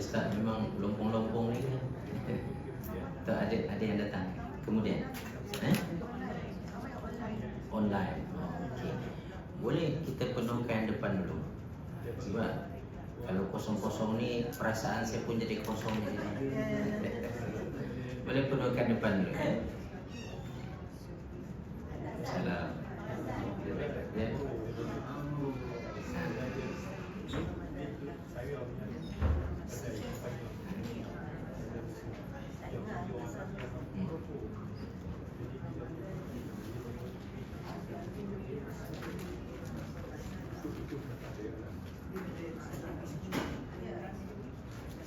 Ustaz memang lompong-lompong ni kan? Tak ada yang datang. Kemudian online. Okey. Boleh kita penuhkan depan dulu. Sebab kalau kosong-kosong ni perasaan saya pun jadi kosong ni. Boleh penuhkan depan dulu ya. Salam. Ya.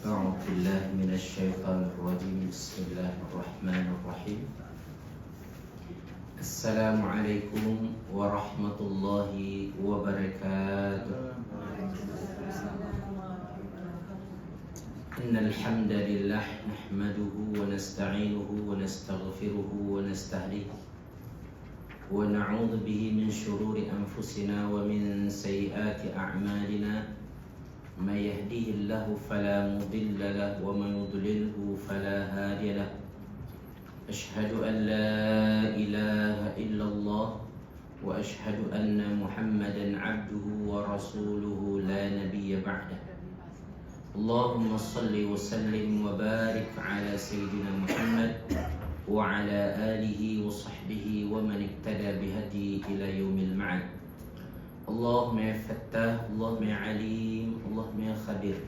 أعوذ بالله من الشيطان الرجيم بسم الله الرحمن الرحيم السلام عليكم ورحمة الله وبركاته إن الحمد لله نحمده ونستعينه ونستغفره ونستهديه ونعوذ به من شرور أنفسنا ومن سيئات أعمالنا من يهديه الله فلا مضل له ومن يضلله فلا هادي له أشهد أن لا إله إلا الله وأشهد أن محمدا عبده ورسوله لا نبي بعده اللهم صل وسلم وبارك على سيدنا محمد وعلى آله وصحبه ومن اهتدى بهديه إلى يوم المعاد اللهم يا فتاح اللهم يا عليم اللهم يا خبير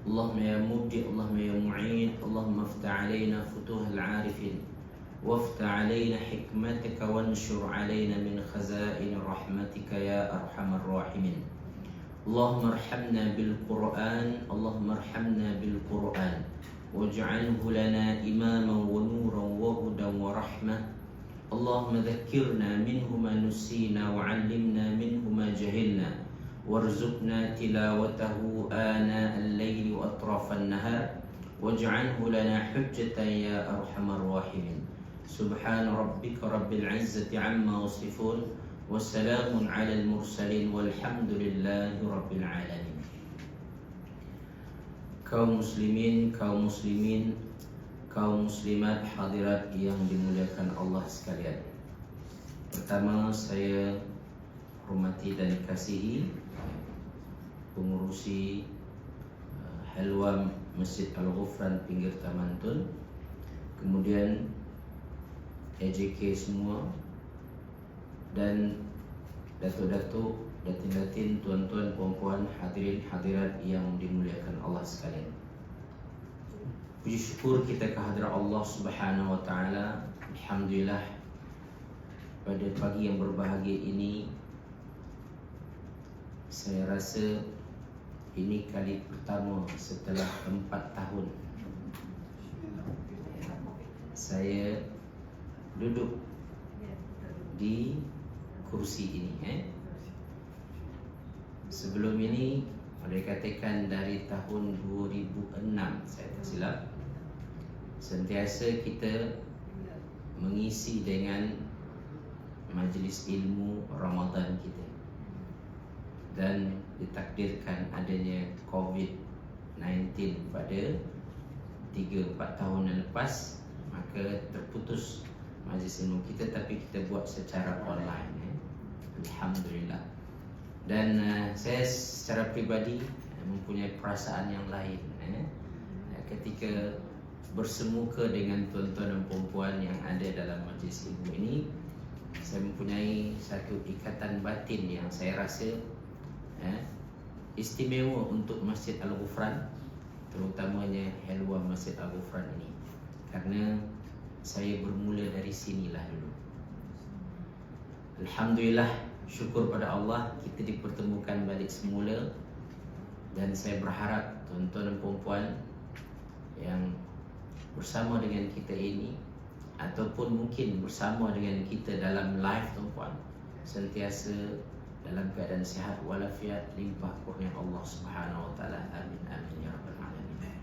اللهم يا مبدئ اللهم يا معين اللهم افتح علينا فتوح العارفين وافتح علينا حكمتك وانشر علينا من خزائن رحمتك يا أرحم الراحمين اللهم ارحمنا بالقرآن اللهم ارحمنا بالقرآن واجعله لنا إماما ونورا وهدى ورحمة اللهم ذكرنا منه ما نسينا وعلمنا منه ما جهلنا وارزقنا تلاوته آناء الليل وأطراف النهار واجعله لنا حجة يا أرحم الراحمين سبحان ربك رب العزة عما يصفون وسلام على المرسلين والحمد لله رب العالمين. Kaum muslimin, kaum muslimin, kaum muslimat hadirat yang dimuliakan Allah sekalian. Pertama, saya hormati dan kasihi pengurusi Halwa Masjid Al-Ghufran pinggir Taman Tun, kemudian AJK semua, dan datuk-datuk, datin-datin, tuan-tuan, puan-puan, hadirin hadirat yang dimuliakan Allah sekalian. Puji syukur kita kehadrat Allah Subhanahu wa taala. Alhamdulillah, pada pagi yang berbahagia ini saya rasa ini kali pertama setelah 4 tahun saya duduk di kursi ini. Sebelum ini boleh katakan dari tahun 2006 saya tak silap, sentiasa kita mengisi dengan majlis ilmu Ramadan kita, dan ditakdirkan adanya COVID-19 pada 3-4 tahun yang lepas, maka terputus majlis ilmu kita, tapi kita buat secara online. Alhamdulillah. Dan saya secara pribadi mempunyai perasaan yang lain ketika bersemuka dengan tuan-tuan dan puan-puan yang ada dalam majlis ilmu ini. Saya mempunyai satu ikatan batin yang saya rasa istimewa untuk Masjid Al-Ghufran, terutamanya Halwa Masjid Al-Ghufran ini, karena saya bermula dari sinilah dulu. Alhamdulillah, syukur pada Allah kita dipertemukan balik semula, dan saya berharap tuan-tuan dan puan-puan yang bersama dengan kita ini, ataupun mungkin bersama dengan kita dalam live tuan-puan, sentiasa dalam keadaan sihat walafiat, limpah kurnia Allah Subhanahu wa taala. Amin amin ya rabbal alamin.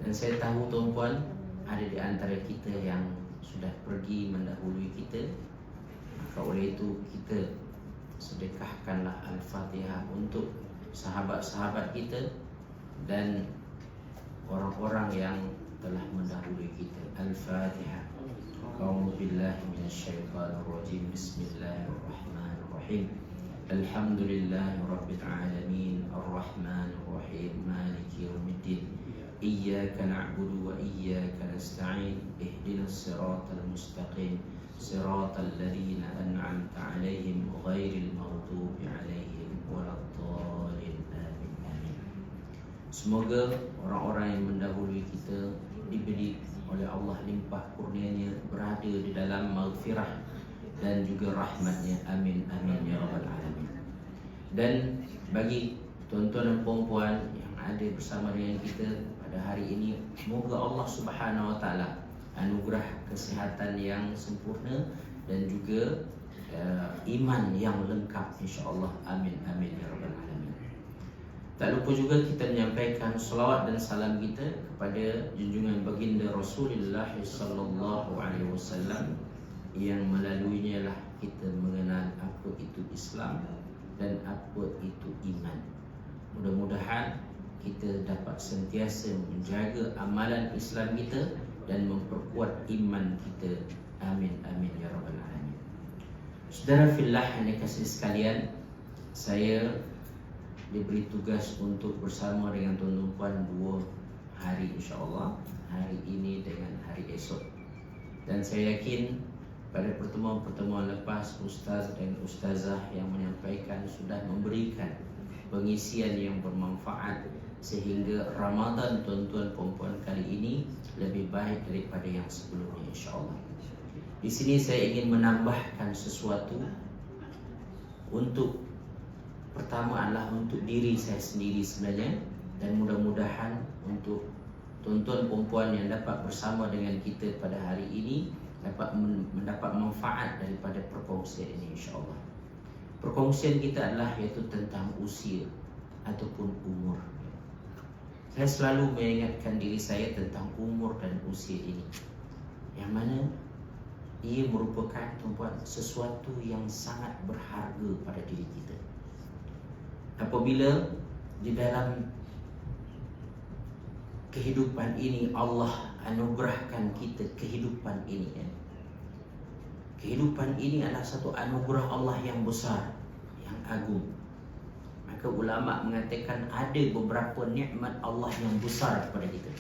Dan saya tahu tuan-puan, ada di antara kita yang sudah pergi mendahului kita, maka oleh itu kita sedekahkanlah Al-Fatihah untuk sahabat-sahabat kita dan orang-orang yang telah mendahului kita. Al-Fatihah. A'udzu billahi minasyaitonir rajim. Bismillahirrahmanirrahim. Alhamdulillahi rabbil alamin, arrahmanir rahim, maliki yaumiddin. Iyyaka na'budu wa iyyaka nasta'in. Ihdinas siratal mustaqim. Siratal ladzina an'amta 'alaihim ghairil maghdubi 'alaihim waladdallin. Amin. Amin. Semoga orang-orang yang mendahului kita diberi oleh Allah limpah kurnianya, berada di dalam maghfirah dan juga rahmatnya. Amin. Amin ya rabbal alamin. Dan bagi tuan-tuan dan puan-puan yang ada bersama dengan kita pada hari ini, semoga Allah Subhanahu wa taala anugerah kesihatan yang sempurna dan juga iman yang lengkap, insya-Allah. Amin. Amin ya rabbal alamin. Tak lupa juga kita menyampaikan selawat dan salam kita kepada junjungan baginda Rasulullah sallallahu alaihi wasallam yang melaluinya lah kita mengenal apa itu Islam dan apa itu iman. Mudah-mudahan kita dapat sentiasa menjaga amalan Islam kita dan memperkuat iman kita. Amin. Amin ya rabbal alamin. Saudara fillah yang dikasihi sekalian, saya diberi tugas untuk bersama dengan tuan-tuan 2 hari, insya-Allah, hari ini dengan hari esok. Dan saya yakin pada pertemuan-pertemuan lepas, ustaz dan ustazah yang menyampaikan sudah memberikan pengisian yang bermanfaat sehingga Ramadan tuan-tuan perempuan kali ini lebih baik daripada yang sebelumnya, insya-Allah. Di sini saya ingin menambahkan sesuatu. Untuk pertama adalah untuk diri saya sendiri sebenarnya, dan mudah-mudahan untuk tuan-tuan perempuan yang dapat bersama dengan kita pada hari ini dapat mendapat manfaat daripada perkongsian ini, insya-Allah. Perkongsian kita adalah iaitu tentang usia ataupun umur. Saya selalu mengingatkan diri saya tentang umur dan usia ini, yang mana ia merupakan tuan-tuan sesuatu yang sangat berharga pada diri kita. Apabila di dalam kehidupan ini Allah anugerahkan kita kehidupan ini, kehidupan ini adalah satu anugerah Allah yang besar, yang agung. Maka ulama mengatakan ada beberapa nikmat Allah yang besar kepada kita.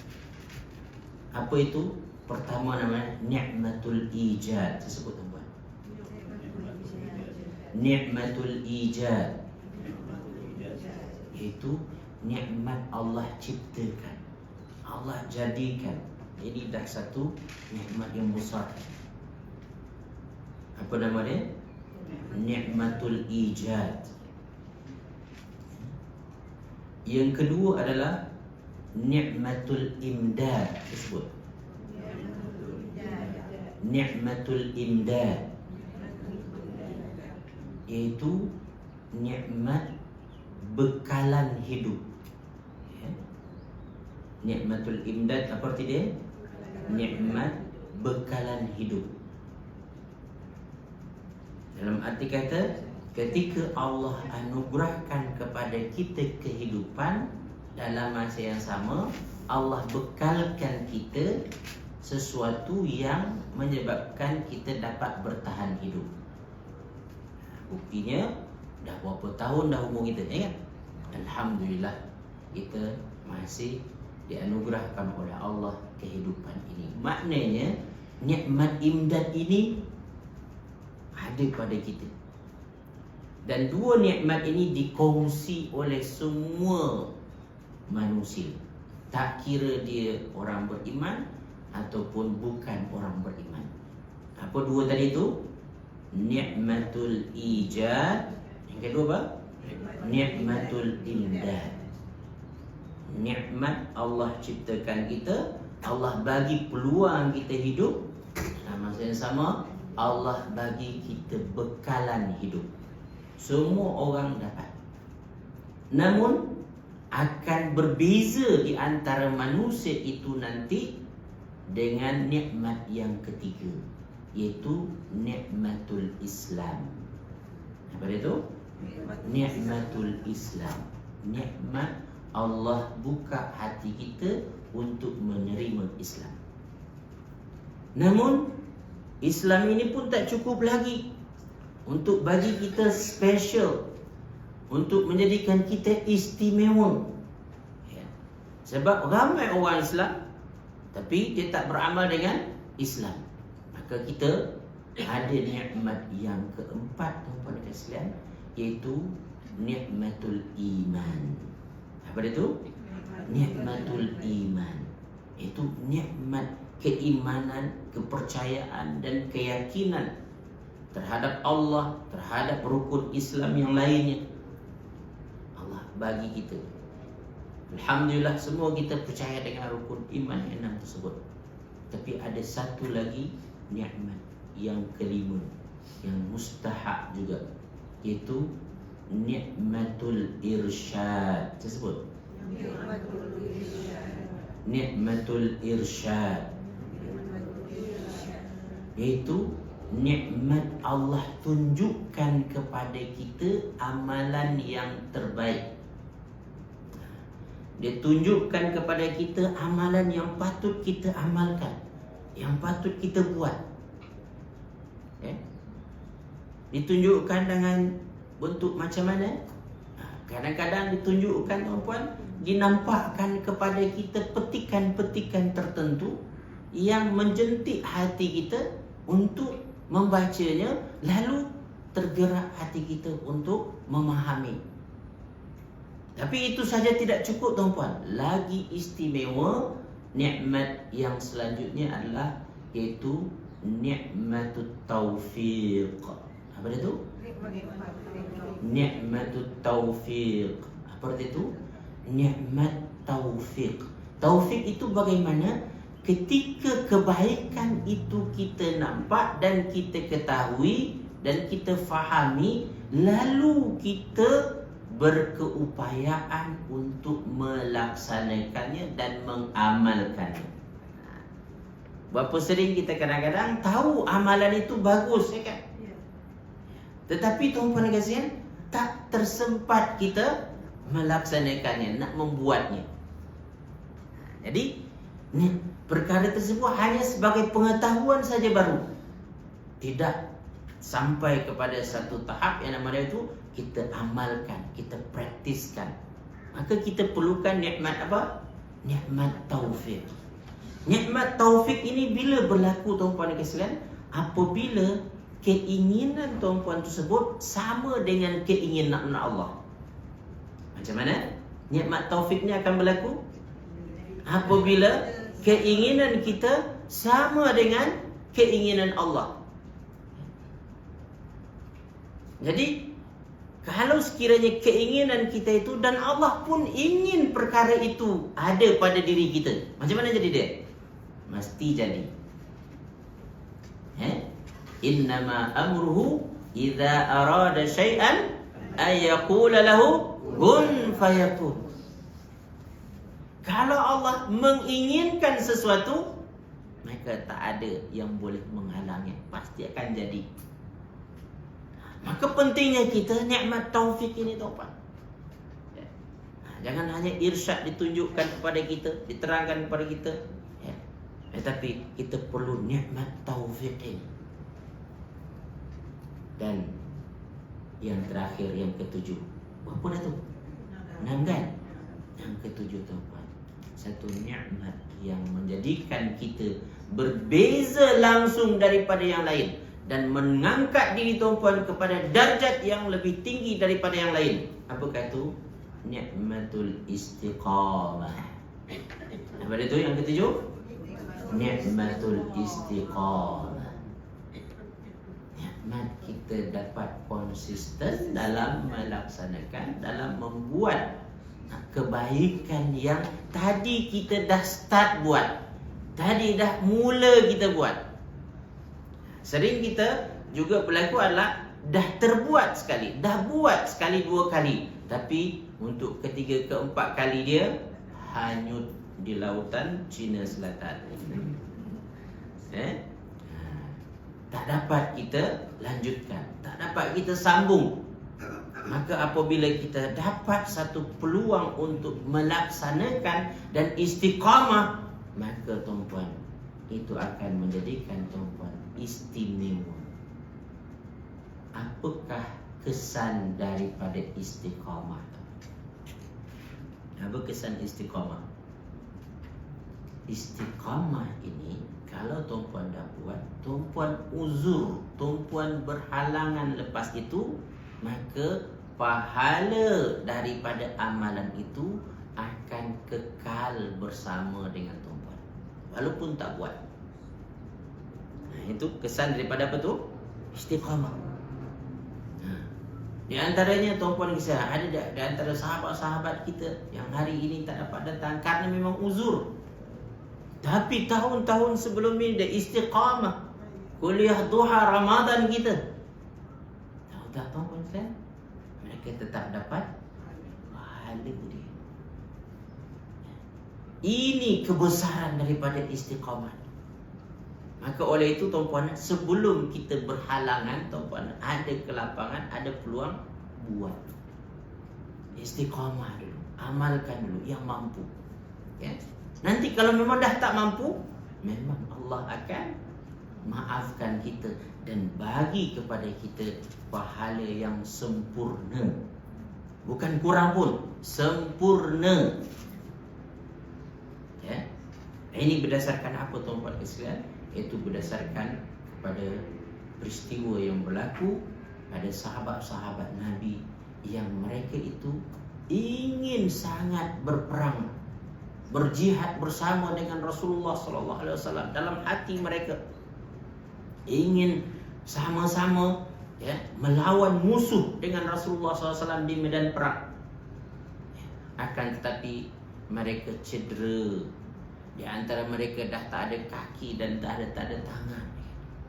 Apa itu? Pertama namanya nikmatul ijad. Saya sebut tuan-tuan, nikmatul ijad, iaitu nikmat Allah ciptakan, Allah jadikan. Ini dah satu nikmat yang besar. Apa nama dia? Nikmatul ijad. Yang kedua adalah nikmatul imdad. Disebut nikmatul imdad, iaitu nikmat bekalan hidup. Nikmatul imdad apa arti dia? Nikmat bekalan hidup. Dalam arti kata, ketika Allah anugerahkan kepada kita kehidupan, dalam masa yang sama Allah bekalkan kita sesuatu yang menyebabkan kita dapat bertahan hidup. Buktinya dah berapa tahun dah umur kita, ingat? Alhamdulillah kita masih dianugerahkan oleh Allah kehidupan ini. Maknanya nikmat imdad ini ada pada kita. Dan dua nikmat ini dikongsi oleh semua manusia, tak kira dia orang beriman ataupun bukan orang beriman. Apa dua tadi itu? Nikmatul ijad. Yang kedua apa? Nikmatul imdad. Nikmat Allah ciptakan kita, Allah bagi peluang kita hidup. Dalam masa yang sama Allah bagi kita bekalan hidup. Semua orang dapat. Namun akan berbeza di antara manusia itu nanti dengan nikmat yang ketiga, iaitu nikmatul Islam. Apa itu? Nikmatul Islam. Nikmat Allah buka hati kita untuk menerima Islam. Namun Islam ini pun tak cukup lagi untuk bagi kita special, untuk menjadikan kita istimewa. Sebab ramai orang Islam tapi dia tak beramal dengan Islam. Maka kita ada nikmat yang keempat, tuan-tuan dan sekalian, iaitu nikmatul iman. Apa dia tu? Nikmatul iman. Itu nikmat keimanan, kepercayaan dan keyakinan terhadap Allah, terhadap rukun Islam yang lainnya. Allah bagi kita. Alhamdulillah, semua kita percaya dengan rukun iman yang 6 tersebut. Tapi ada satu lagi nikmat yang kelima, yang mustahak juga, iaitu nikmatul irsyad. Tersebut nikmatul irsyad, iaitu nikmat Allah tunjukkan kepada kita amalan yang terbaik. Dia tunjukkan kepada kita amalan yang patut kita amalkan, yang patut kita buat. Ditunjukkan dengan bentuk macam mana? Kadang-kadang ditunjukkan, tuan-puan, dinampakkan kepada kita petikan-petikan tertentu yang menjentik hati kita untuk membacanya, lalu tergerak hati kita untuk memahami. Tapi itu saja tidak cukup, tuan-puan. Lagi istimewa nikmat yang selanjutnya adalah iaitu nikmatut taufiq. Apa dia tu? Nikmatut taufiq. Apa dia tu? Nikmat taufiq. Taufiq itu bagaimana? Ketika kebaikan itu kita nampak dan kita ketahui dan kita fahami, lalu kita berkeupayaan untuk melaksanakannya dan mengamalkannya. Berapa sering kita kadang-kadang tahu amalan itu bagus, ya kan? Tetapi tuan-tuan dan sekalian, tak tersempat kita melaksanakannya, nak membuatnya. Jadi perkara tersebut hanya sebagai pengetahuan saja baru, tidak sampai kepada satu tahap yang namanya itu kita amalkan, kita praktiskan. Maka kita perlukan nikmat apa? Nikmat taufik. Nikmat taufik ini bila berlaku, tuan-puan dan sekalian? Apabila keinginan tuan-puan tersebut sama dengan keinginan Allah. Macam mana nikmat taufik ni akan berlaku? Apabila keinginan kita sama dengan keinginan Allah. Jadi kalau sekiranya keinginan kita itu dan Allah pun ingin perkara itu ada pada diri kita, macam mana jadi dia? Mesti jadi. Innama amruhu idza arada syai'an ay yaqula lahu kun fayakun. Kalau Allah menginginkan sesuatu, maka tak ada yang boleh menghalangi, pasti akan jadi. Maka pentingnya kita nikmat taufik ini, tuan-puan. Jangan hanya irsyad ditunjukkan kepada kita, diterangkan kepada kita, tetapi kita perlu nikmat taufik ini. Dan yang terakhir, yang ketujuh, apa dah tu? 6 kan? Yang ketujuh, tuan-puan, satu nikmat yang menjadikan kita berbeza langsung daripada yang lain dan mengangkat diri tuan-puan kepada darjat yang lebih tinggi daripada yang lain. Apakah itu? Nikmatul istiqamah. Apa itu yang ketujuh? Nikmatul istiqamah. Nikmat kita dapat konsisten dalam melaksanakan, dalam membuat kebaikan yang tadi kita dah start buat, tadi dah mula kita buat. Sering kita juga berlaku adalah dah terbuat sekali, dah buat sekali, 2 kali, tapi untuk ketiga, keempat kali dia hanyut di lautan Cina Selatan. Tak dapat kita lanjutkan, tak dapat kita sambung. Maka apabila kita dapat satu peluang untuk melaksanakan dan istiqamah, maka tuan-puan, itu akan menjadikan tuan-puan istimewa. Apakah kesan daripada istiqamah? Apa kesan istiqamah? Istiqamah ini, kalau tuan-puan dah buat, tuan-puan uzur, tuan-puan berhalangan lepas itu, maka pahala daripada amalan itu akan kekal bersama dengan tuan-puan, walaupun tak buat. Itu kesan daripada apa tu? Istiqamah. Di antaranya tuan-puan kisah, ada di antara sahabat-sahabat kita yang hari ini tak dapat datang karena memang uzur. Tapi tahun-tahun sebelum ini dia istiqamah. Kuliah duha Ramadan kita. Tahu tak tuan-puan sekalian? Mereka tetap dapat pahala dia. Ini kebesaran daripada istiqamah. Maka oleh itu tuan-puan, sebelum kita berhalangan, tuan-puan, ada kelapangan, ada peluang, buat. Istiqamah dulu, amalkan dulu yang mampu. Ya. Nanti kalau memang dah tak mampu, memang Allah akan maafkan kita dan bagi kepada kita pahala yang sempurna. Bukan kurang pun, sempurna. Ya. Ini berdasarkan apa tuan-puan sekalian? Itu berdasarkan kepada peristiwa yang berlaku pada sahabat-sahabat Nabi yang mereka itu ingin sangat berperang, berjihad bersama dengan Rasulullah sallallahu alaihi wasallam. Dalam hati mereka ingin sama-sama melawan musuh dengan Rasulullah sallallahu alaihi wasallam di medan perang. Akan tetapi mereka cedera. Di antara mereka dah tak ada kaki dan tak ada tangan,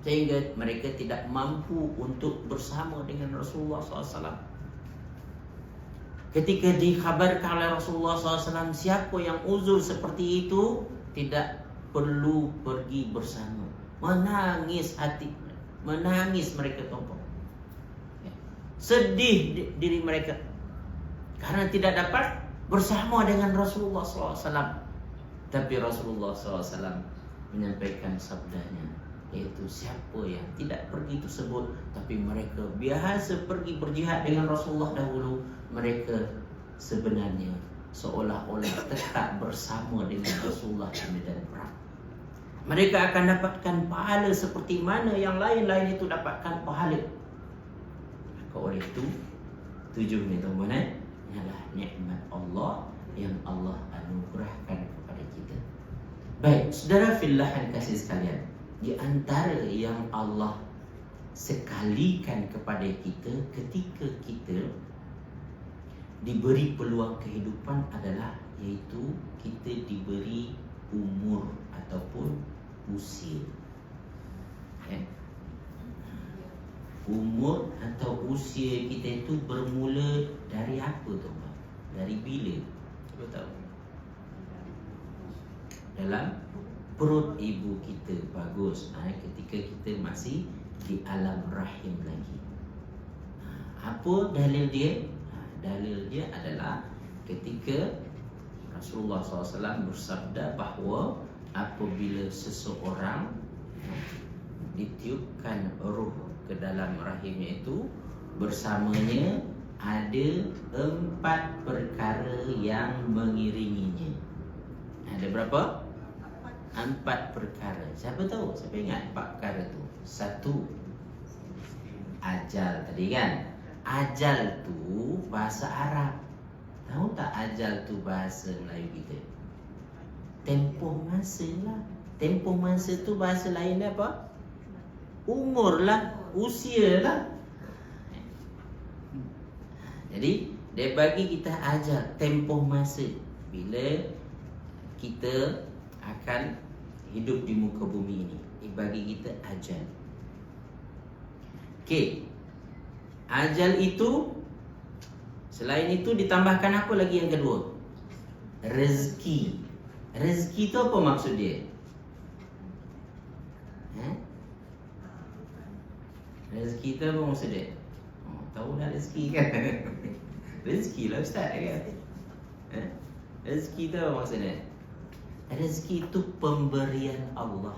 sehingga mereka tidak mampu untuk bersama dengan Rasulullah SAW. Ketika dikhabarkan oleh Rasulullah SAW siapa yang uzur seperti itu, tidak perlu pergi bersama. Menangis hati, menangis mereka tuan-tuan. Sedih diri mereka karena tidak dapat bersama dengan Rasulullah SAW. Tapi Rasulullah SAW menyampaikan sabdanya, yaitu siapa yang tidak pergi tersebut, tapi mereka biasa pergi berjihad dengan Rasulullah dahulu, mereka sebenarnya seolah-olah tetap bersama dengan Rasulullah di medan perang. Mereka akan dapatkan pahala seperti mana yang lain-lain itu dapatkan pahala. Maka oleh itu, tujuh ni tuan-tuan, ialah nikmat Allah yang Allah anugerahkan kepada kita. Baik, saudara fillah yang kasih sekalian, di antara yang Allah sekalikan kepada kita ketika kita diberi peluang kehidupan adalah, yaitu kita diberi umur ataupun usia. Umur atau usia kita itu bermula dari apa tuan-tuan? Dari bila? Cuba tahu. Dalam perut ibu kita. Bagus. Ketika kita masih di alam rahim lagi. Apa dalil dia? Dalil dia adalah ketika Rasulullah SAW bersabda bahawa apabila seseorang ditiupkan ruh ke dalam rahimnya itu, bersamanya ada 4 perkara yang mengiringinya. Ada berapa? 4 perkara. Siapa tahu? Siapa ingat 4 perkara tu? 1, ajal tadi kan? Ajal tu bahasa Arab. Tahu tak ajal tu bahasa Melayu kita? Tempoh masa lah. Tempoh masa tu bahasa lain apa? Umur lah, usia lah. Jadi dia bagi kita ajal, tempoh masa bila kita akan hidup di muka bumi ini. Dia bagi kita ajal. Okey. Ajal itu, selain itu ditambahkan apa lagi yang kedua? Rezeki. Rezeki itu apa maksud dia? Rezeki itu apa maksud dia? tahu dah rezeki kan? Rezeki lah Ustaz kan? Rezeki tu apa maksudnya? Rezeki itu pemberian Allah.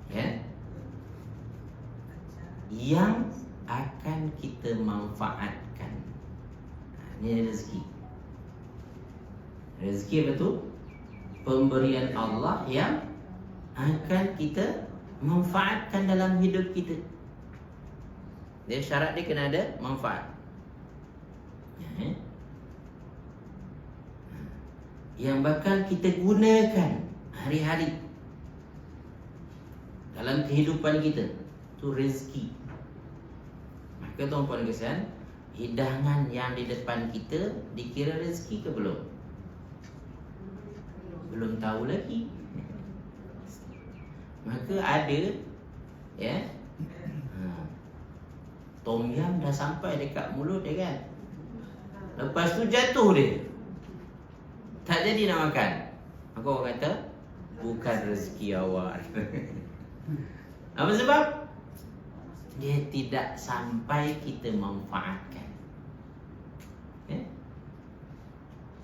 Ya? Yang akan kita manfaatkan. Ini rezeki. Rezeki apa tu? Pemberian Allah yang akan kita manfaatkan dalam hidup kita. Dia syarat dia kena ada manfaat. Yang bakal kita gunakan hari-hari dalam kehidupan kita. Itu rezeki. Maka tuan-puan kesian, hidangan yang di depan kita dikira rezeki ke belum? Belum tahu lagi. Maka ada tom yam dah sampai dekat mulut dia kan. Lepas tu jatuh dia, tak jadi nak makan. Maka orang kata bukan rezeki awak. Apa sebab? Dia tidak sampai kita manfaatkan.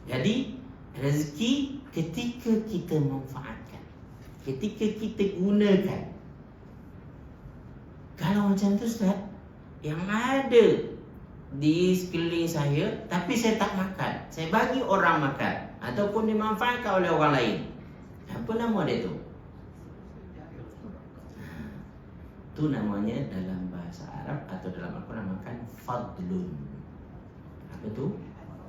Jadi rezeki ketika kita manfaatkan, ketika kita gunakan. Kalau macam tu Ustaz, yang ada di sekeliling saya tapi saya tak makan, saya bagi orang makan ataupun dimanfaatkan oleh orang lain, apa nama dia tu? Itu namanya dalam bahasa Arab atau dalam Al-Quran namakan fadlun. Apa tu?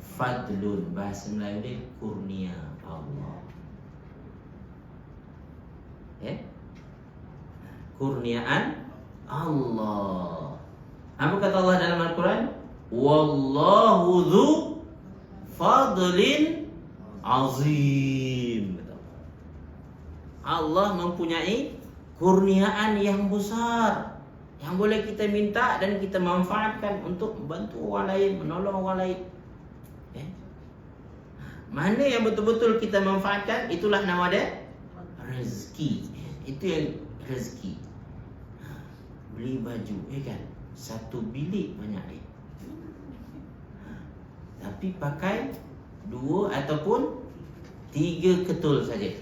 Fadlun. Bahasa Melayu dia kurnia Allah. Kurniaan Allah. Apa kata Allah dalam Al-Quran? Wallahu dzu fadlin azim. Allah mempunyai kurniaan yang besar yang boleh kita minta dan kita manfaatkan untuk membantu orang lain, menolong orang lain. Mana yang betul-betul kita manfaatkan, itulah nama dia rezeki. Itu yang rezeki. Beli baju, kan? Satu bilik banyak dia. Tapi pakai 2 ataupun 3 ketul saja.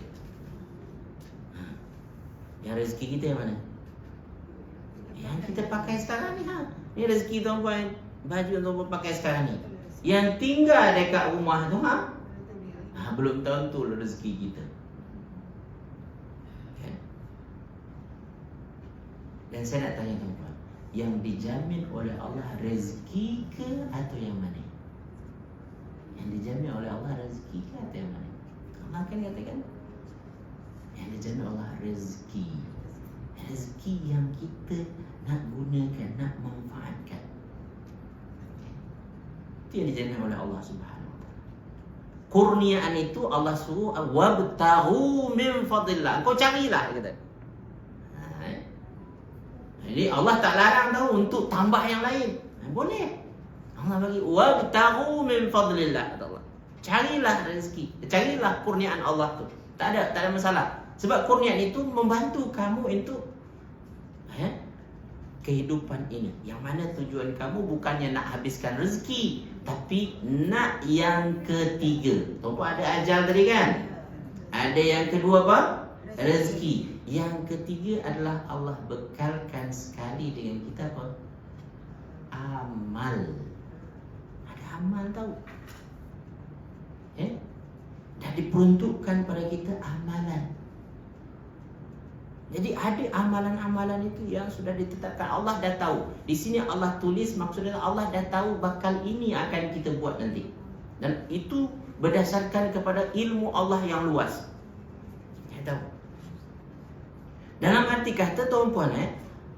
Yang rezeki kita yang mana? Yang kita pakai sekarang ni. Ni rezeki tuan-puan. Baju tuan-puan pakai sekarang ni. Yang tinggal dekat rumah tu belum tentu rezeki kita. Dan saya nak tanya tuan-puan, yang dijamin oleh Allah rezeki ke atau yang mana? Yang dijamin oleh Allah rezeki ke atau yang mana? Allah kan katakan yang dijamin Allah rezeki. Rezeki yang kita nak gunakan, nak manfaatkan. Itu yang dijamin oleh Allah Subhanahu wa ta'ala. Kurniaan itu Allah suruh wabtaghu min fadlillah. Kau carilah, dia kata. Jadi Allah tak larang tahu untuk tambah yang lain. Boleh. Allah bagi wabtaghu min fadlillah, kata Allah. Carilah rezeki, carilah kurniaan Allah tu. Tak ada masalah. Sebab kurniaan itu membantu kamu untuk kehidupan ini. Yang mana tujuan kamu bukannya nak habiskan rezeki, tapi nak yang ketiga. Tuan-puan ada ajal tadi kan? Ada yang kedua apa? Rezeki. Yang ketiga adalah Allah bekalkan sekali dengan kita apa? Amal. Ada amal tahu? Dah diperuntukkan pada kita amalan. Jadi ada amalan-amalan itu yang sudah ditetapkan. Allah dah tahu. Di sini Allah tulis, maksudnya Allah dah tahu bakal ini akan kita buat nanti. Dan itu berdasarkan kepada ilmu Allah yang luas. Dia tahu. Dalam arti kata tuan-puan,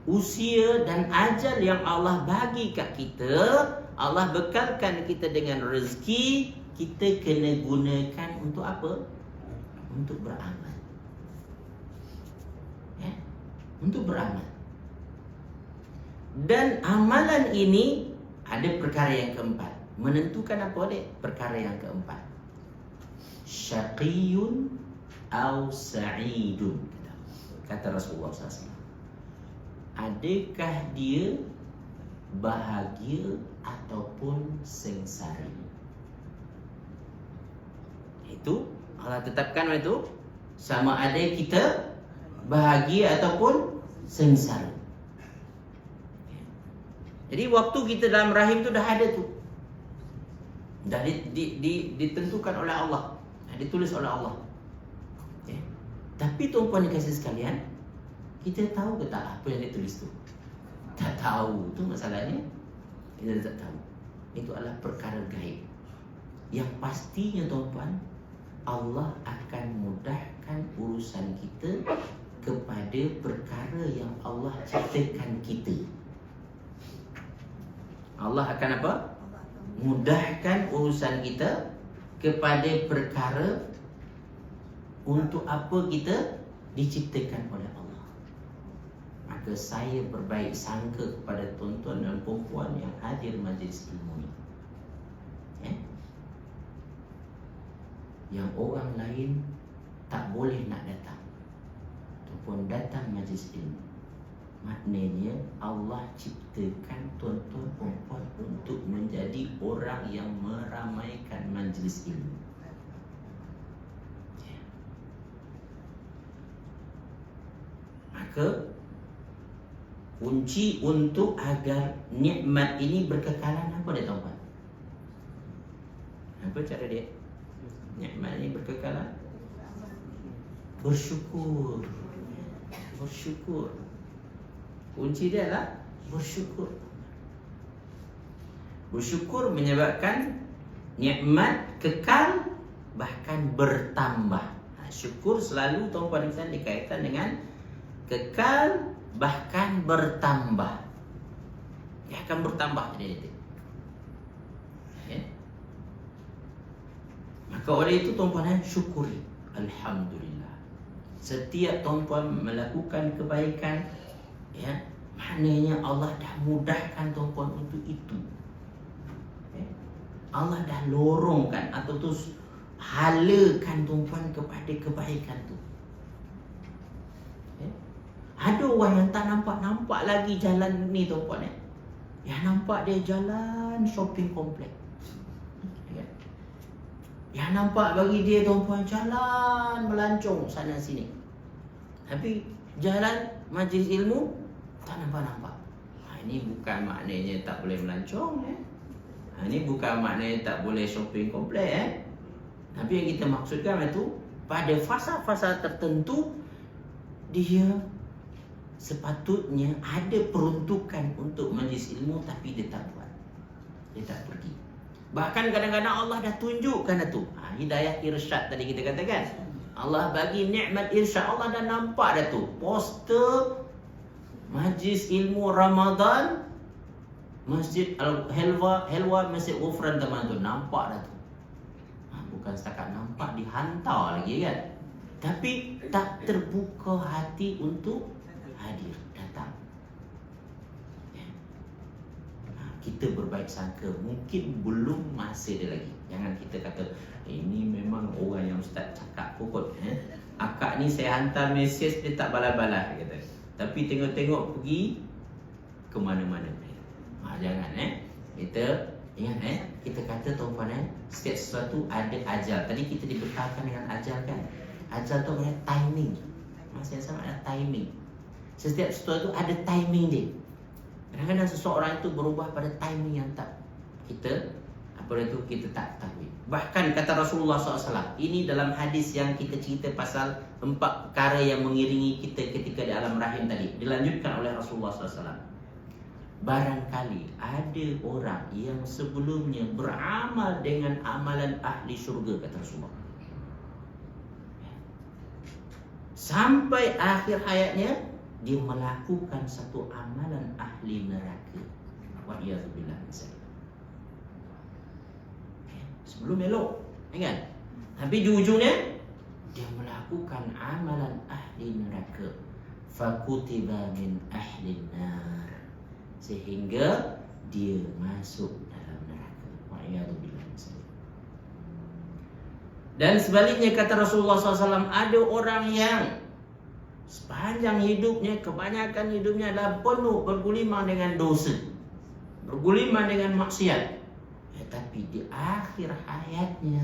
usia dan ajal yang Allah bagi kat kita, Allah bekalkan kita dengan rezeki, kita kena gunakan untuk apa? Untuk beramal. Untuk beramal. Dan amalan ini ada perkara yang keempat. Menentukan apa dia? Perkara yang keempat. Syaqiyun au sa'idun. Kata Rasulullah SAW. Adakah dia bahagia ataupun sengsara. Itu Allah tetapkan itu sama ada kita bahagia ataupun sengsara. Jadi waktu kita dalam rahim tu dah ada tu. Dah ditentukan oleh Allah, ditulis oleh Allah. Tapi tuan-puan dikasih sekalian, kita tahu ke tak apa yang ditulis tu? Tak tahu. Tu masalahnya. Kita tak tahu. Itu adalah perkara gaib. Yang pastinya tuan-puan, Allah akan mudahkan urusan kita kepada perkara yang Allah ciptakan kita. Allah akan apa? Mudahkan urusan kita kepada perkara untuk apa kita diciptakan oleh Allah. Maka saya berbaik sangka kepada tuan-tuan dan puan-puan yang hadir majlis ilmu ini. Yang orang lain tak boleh nak datang ataupun datang majlis ilmu, maknanya Allah ciptakan tuan-tuan puan-puan untuk menjadi orang yang meramaikan majlis ilmu. Maka kunci untuk agar nikmat ini berkekalan apa dia tuan-puan? Apa cara dia? Nikmat ini berkekalan? Bersyukur. Bersyukur. Kunci dia adalah bersyukur. Bersyukur menyebabkan nikmat kekal bahkan bertambah. Syukur selalu tuan-puan dikaitkan dengan kekal bahkan bertambah. Dia akan bertambah jadi. Maka oleh itu tuan-puan syukuri. Alhamdulillah. Setiap tuan-puan melakukan kebaikan, maknanya Allah dah mudahkan tuan-puan untuk itu. Allah dah lorongkan atau terus halakan tuan-puan kepada kebaikan tu. Ada orang yang tak nampak lagi jalan ni tuan-puan. Yang nampak dia jalan shopping komplek. Yang nampak bagi dia tuan-puan jalan melancong sana sini. Tapi jalan majlis ilmu tak nampak-nampak. Ini bukan maknanya tak boleh melancong. Ini bukan maknanya tak boleh shopping komplek. Tapi yang kita maksudkan itu pada fasa-fasa tertentu dia sepatutnya ada peruntukan untuk majlis ilmu, tapi dia tak buat. Dia tak pergi. Bahkan kadang-kadang Allah dah tunjukkan itu. Hidayah irsyad tadi kita katakan. Allah bagi nikmat irsyad. Allah dah nampak dah tu. Poster majlis ilmu Ramadan Masjid Helwa Masjid Ghufran teman tu. Nampak dah tu. Bukan setakat nampak, dihantar lagi kan. Tapi tak terbuka hati untuk hadir, datang. Kita berbaik sangka, mungkin belum masa dia lagi. Jangan kita kata ini memang orang yang ustaz cakap kot. Akak ni saya hantar mesej dia tak balas-balas kata. Tapi tengok-tengok pergi ke mana-mana. Jangan kita ingat kita kata tuan-puan setiap sesuatu ada ajal. Tadi kita dibekalkan dengan ajal kan. Ajal tu maknanya timing. Maksudnya sama ada timing. Setiap sesuatu ada timing dia. Kadang-kadang seseorang itu berubah pada timing yang tak kita tak tahu. Bahkan kata Rasulullah SAW, ini dalam hadis yang kita cerita pasal 4 perkara yang mengiringi kita ketika di alam rahim tadi, dilanjutkan oleh Rasulullah SAW. Barangkali ada orang yang sebelumnya beramal dengan amalan ahli syurga, kata Rasulullah, sampai akhir hayatnya dia melakukan satu amalan ahli neraka. Wa'iyadzubillah. Sebelum elok, kan? Tapi di ujungnya dia melakukan amalan ahli neraka. Fakutiba min ahli nar, sehingga dia masuk dalam neraka. Wa'iyadzubillah. Dan sebaliknya kata Rasulullah SAW, ada orang yang sepanjang hidupnya, kebanyakan hidupnya adalah penuh bergulimang dengan dosa. berguliman dengan maksiat, tapi di akhir hayatnya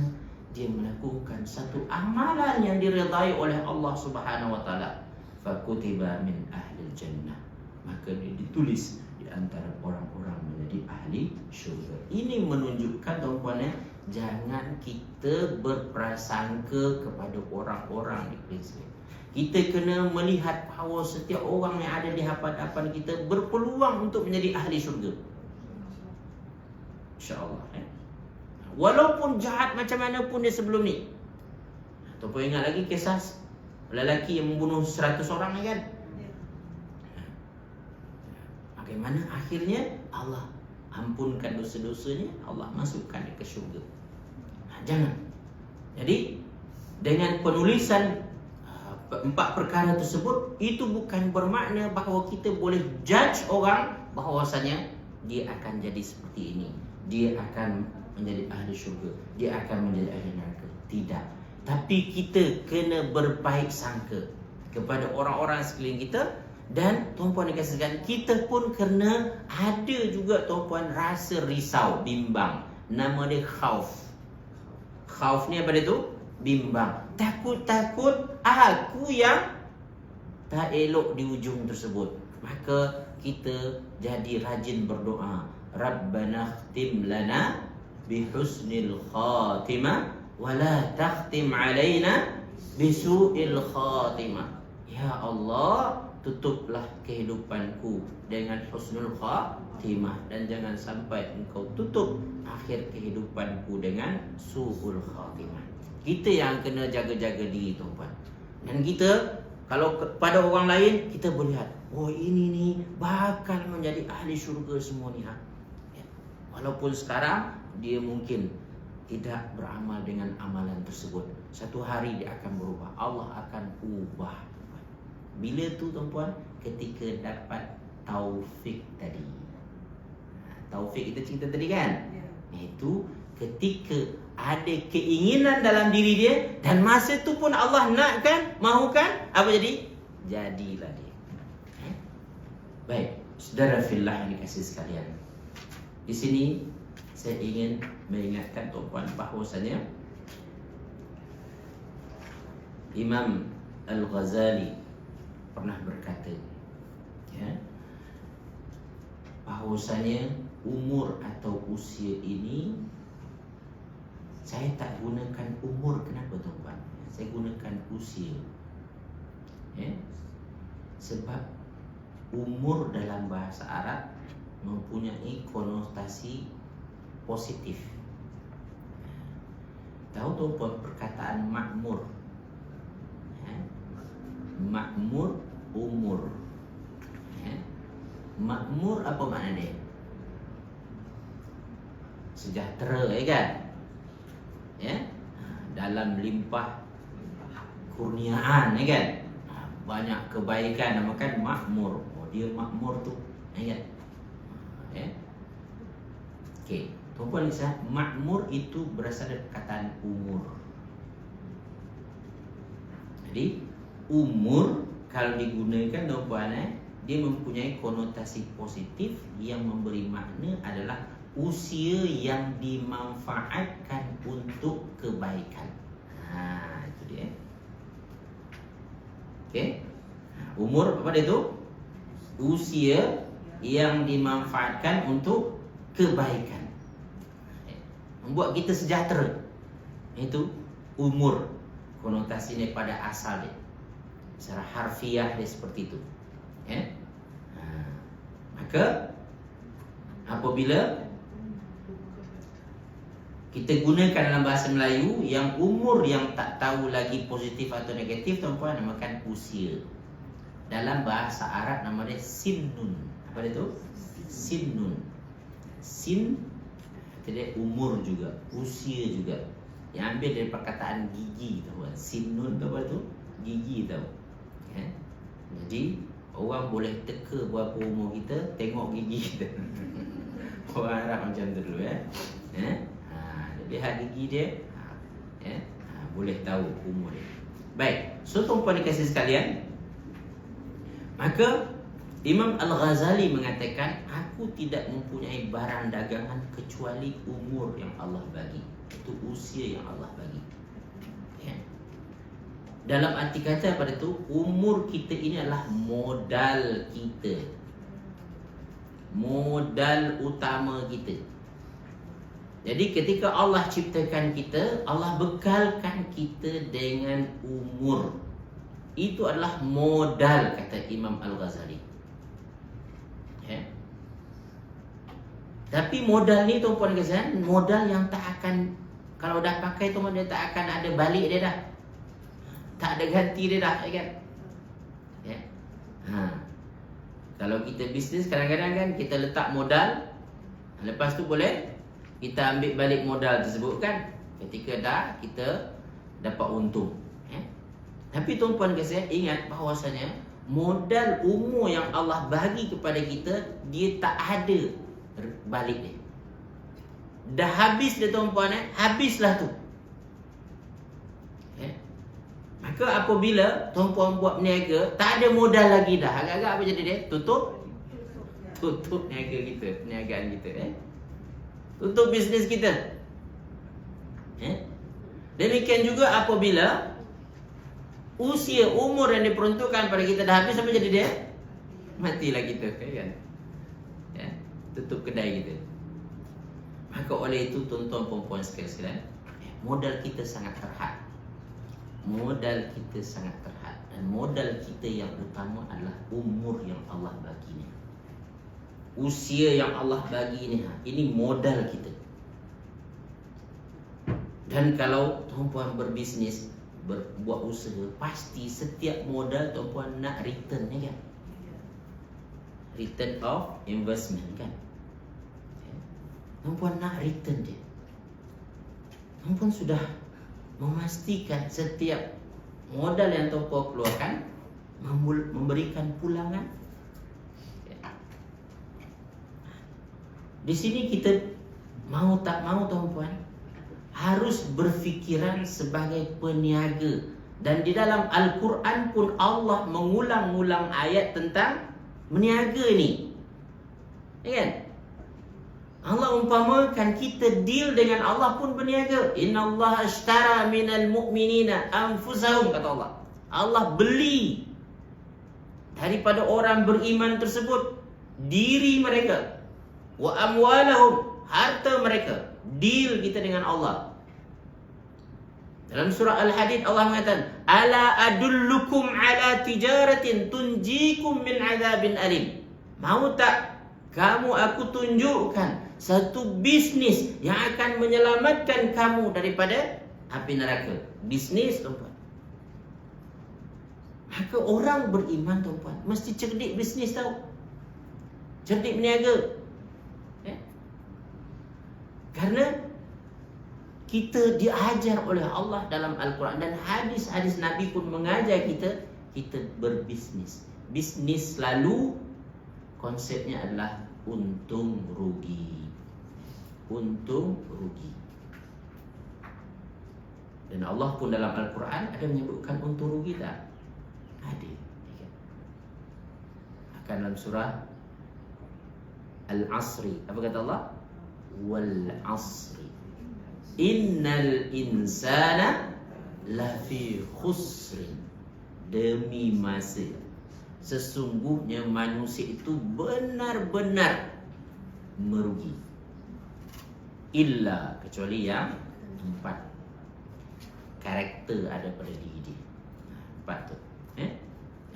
dia melakukan satu amalan yang diridai oleh Allah Subhanahu wa taala, fakutiba min ahlil jannah, maka dia ditulis di antara orang-orang menjadi ahli syurga. Ini menunjukkan tuan-tuan, jangan kita berprasangka kepada orang-orang di Kristian. Kita kena melihat bahawa setiap orang yang ada di hadapan kita berpeluang untuk menjadi ahli syurga, InsyaAllah. Walaupun jahat macam mana pun dia sebelum ni. Ataupun ingat lagi kisah lelaki yang membunuh 100 orang kan? Bagaimana akhirnya? Allah ampunkan dosa-dosanya, Allah masukkan dia ke syurga. Jangan. Jadi dengan penulisan 4 perkara tersebut, itu bukan bermakna bahawa kita boleh judge orang bahawasanya dia akan jadi seperti ini, dia akan menjadi ahli syurga, dia akan menjadi ahli neraka. Tidak. Tapi kita kena berbaik sangka kepada orang-orang sekeliling kita. Dan tuan-puan dikasihkan, kita pun kena ada juga tuan-puan rasa risau, bimbang. Nama dia khauf. Khauf ni apa dia tu? Bimbang. Takut-takut aku yang tak elok di ujung tersebut. Maka kita jadi rajin berdoa. Rabbana khtim lana bihusnil khatimah wala takhtim alaina bisu'il khatimah. Ya Allah, tutuplah kehidupanku dengan husnul khatimah, dan jangan sampai engkau tutup akhir kehidupanku dengan su'ul khatimah. Kita yang kena jaga-jaga diri, tuan-tuan. Dan kita, kalau pada orang lain, kita melihat, oh ini ni bakal menjadi ahli syurga semua ni. Walaupun sekarang dia mungkin tidak beramal dengan amalan tersebut, satu hari dia akan berubah. Allah akan ubah. Bila tu tuan-puan? Ketika dapat taufik tadi. Taufik kita cerita tadi kan? Itu ketika ada keinginan dalam diri dia, dan masa tu pun Allah nakkan, mahukan, apa jadi? Jadilah dia. Baik, saudara fillah yang dikasihi sekalian, di sini saya ingin mengingatkan tuan-puan bahawasanya Imam Al-Ghazali pernah berkata, bahawasanya umur atau usia ini, saya tak gunakan umur. Kenapa tuan-tuan? Saya gunakan usia. Sebab umur dalam bahasa Arab mempunyai konotasi positif. Tahu tuan-tuan perkataan makmur? Makmur, umur. Makmur apa makna dia? Sejahtera, kan? Dalam limpah kurniaan, kan? Banyak kebaikan, namakan makmur. Oh, dia makmur tu, kan? Okey, tuan-puan lihat, makmur itu berasal dari perkataan umur. Jadi umur kalau digunakan tuan-puan, dia mempunyai konotasi positif yang memberi makna adalah usia yang dimanfaatkan untuk kebaikan. Itu dia. Okey. Umur apa dia tu? Usia yang dimanfaatkan untuk kebaikan. Membuat kita sejahtera. Itu umur. Konotasinya pada asal dia. Secara harfiah dia seperti itu. Maka apabila kita gunakan dalam bahasa Melayu yang umur yang tak tahu lagi positif atau negatif, tuan-puan, namakan usia. Dalam bahasa Arab nama dia sinnun. Apa dia tu? Sinnun. Sin itu dia umur juga, usia juga. Yang ambil dari perkataan gigi, tuan-puan. Sinnun tu apa tu? Gigi tau. Jadi orang boleh teka berapa umur kita, tengok gigi kita. Orang Arab macam tu dulu, lihat gigi dia, boleh tahu umur dia. Baik, so tuan-puan dikasih sekalian, maka Imam Al-Ghazali mengatakan, aku Aku tidak mempunyai barang dagangan kecuali umur yang Allah bagi. Itu usia yang Allah bagi. Ya. Dalam arti kata pada itu, umur kita ini adalah modal kita, modal utama kita. Jadi ketika Allah ciptakan kita, Allah bekalkan kita dengan umur. Itu adalah modal, kata Imam Al-Ghazali. Ya. Tapi modal ni tuan-puan sekalian, modal yang tak akan, kalau dah pakai tu dia tak akan ada balik dia dah. Tak ada ganti dia dah, ya kan? Ya. Kalau kita bisnes kadang-kadang kan kita letak modal, lepas tu boleh kita ambil balik modal tersebut kan, ketika dah kita dapat untung. Ya. Tapi tuan-puan sekalian ingat bahawasanya modal umur yang Allah bagi kepada kita, dia tak ada balik dia. Dah habis dia tuan-puan, habislah tu. Ya. Maka apabila tuan-puan buat berniaga, tak ada modal lagi dah. Agak-agak apa jadi dia? Tutup niaga kita, perniagaan kita. Tutup bisnes kita. Demikian juga apabila usia, umur yang diperuntukkan pada kita dah habis, apa jadi dia? Matilah kita, kan? Ya, tutup kedai kita. Maka oleh itu tuan-tuan perempuan sekalian, modal kita sangat terhad. Modal kita sangat terhad. Dan modal kita yang utama adalah umur yang Allah bagi ni. Usia yang Allah bagi ni, ini modal kita. Dan kalau tuan-puan berbisnes, berbuat usaha, pasti setiap modal tuan-puan nak return, ya kan? Return of investment, kan? Tuan-puan nak return dia. Tuan-puan sudah memastikan setiap modal yang tuan-puan keluarkan memberikan pulangan. Di sini kita mau tak mau tuan-puan harus berfikiran sebagai peniaga. Dan di dalam Al-Quran pun Allah mengulang-ulang ayat tentang meniaga ni, ya kan? Allah umpamakan kita deal dengan Allah pun berniaga. Innallaha ashtara minal mu'minina anfusahum, kata Allah. Allah beli daripada orang beriman tersebut diri mereka, wa amwalahum, harta mereka. Deal kita dengan Allah. Dalam surah Al-Hadid Allah mengatakan, ala adullukum ala tijaratin tunjikum min azabin alim. Mau tak kamu aku tunjukkan satu bisnis yang akan menyelamatkan kamu daripada api neraka. Bisnis, tuan-tuan. Maka orang beriman, tuan-tuan, mesti cerdik bisnis, tahu. Cerdik berniaga. Karena kita diajar oleh Allah dalam Al-Quran, dan hadis-hadis Nabi pun mengajar kita berbisnis. Bisnis selalu konsepnya adalah untung rugi. Untung rugi. Dan Allah pun dalam Al-Quran ada menyebutkan untung rugi tak? Ada. Akan dalam surah Al-Asri, apa kata Allah? Wal asri innal insana lafi khusrin. Demi masa, sesungguhnya manusia itu benar-benar merugi. Illa, kecuali yang 4 karakter ada pada diri dia. 4 tu.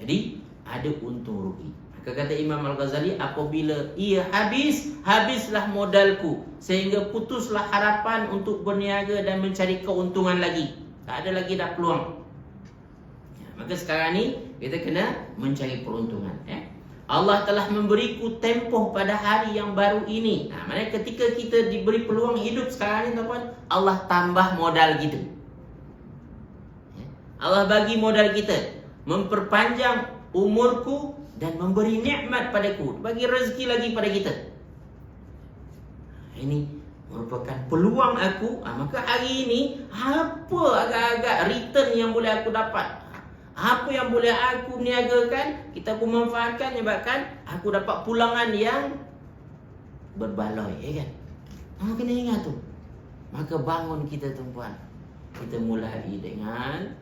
Jadi ada untung rugi. Maka kata Imam Al-Ghazali, apabila ia habislah modalku, sehingga putuslah harapan untuk berniaga dan mencari keuntungan lagi. Tak ada lagi dah peluang. Maka sekarang ni kita kena mencari peruntungan. Allah telah memberiku tempoh pada hari yang baru ini. Maknanya ketika kita diberi peluang hidup sekarang ni, tuan-tuan, Allah tambah modal kita. Allah bagi modal kita, memperpanjang umurku dan memberi nikmat padaku, bagi rezeki lagi pada kita. Ini merupakan peluang aku. Maka hari ini, apa agak-agak return yang boleh aku dapat, apa yang boleh aku niagakan, kita pun manfaatkan, menyebabkan aku dapat pulangan yang berbaloi, kan? Kena ingat tu. Maka bangun kita tuan-puan. Kita mulai dengan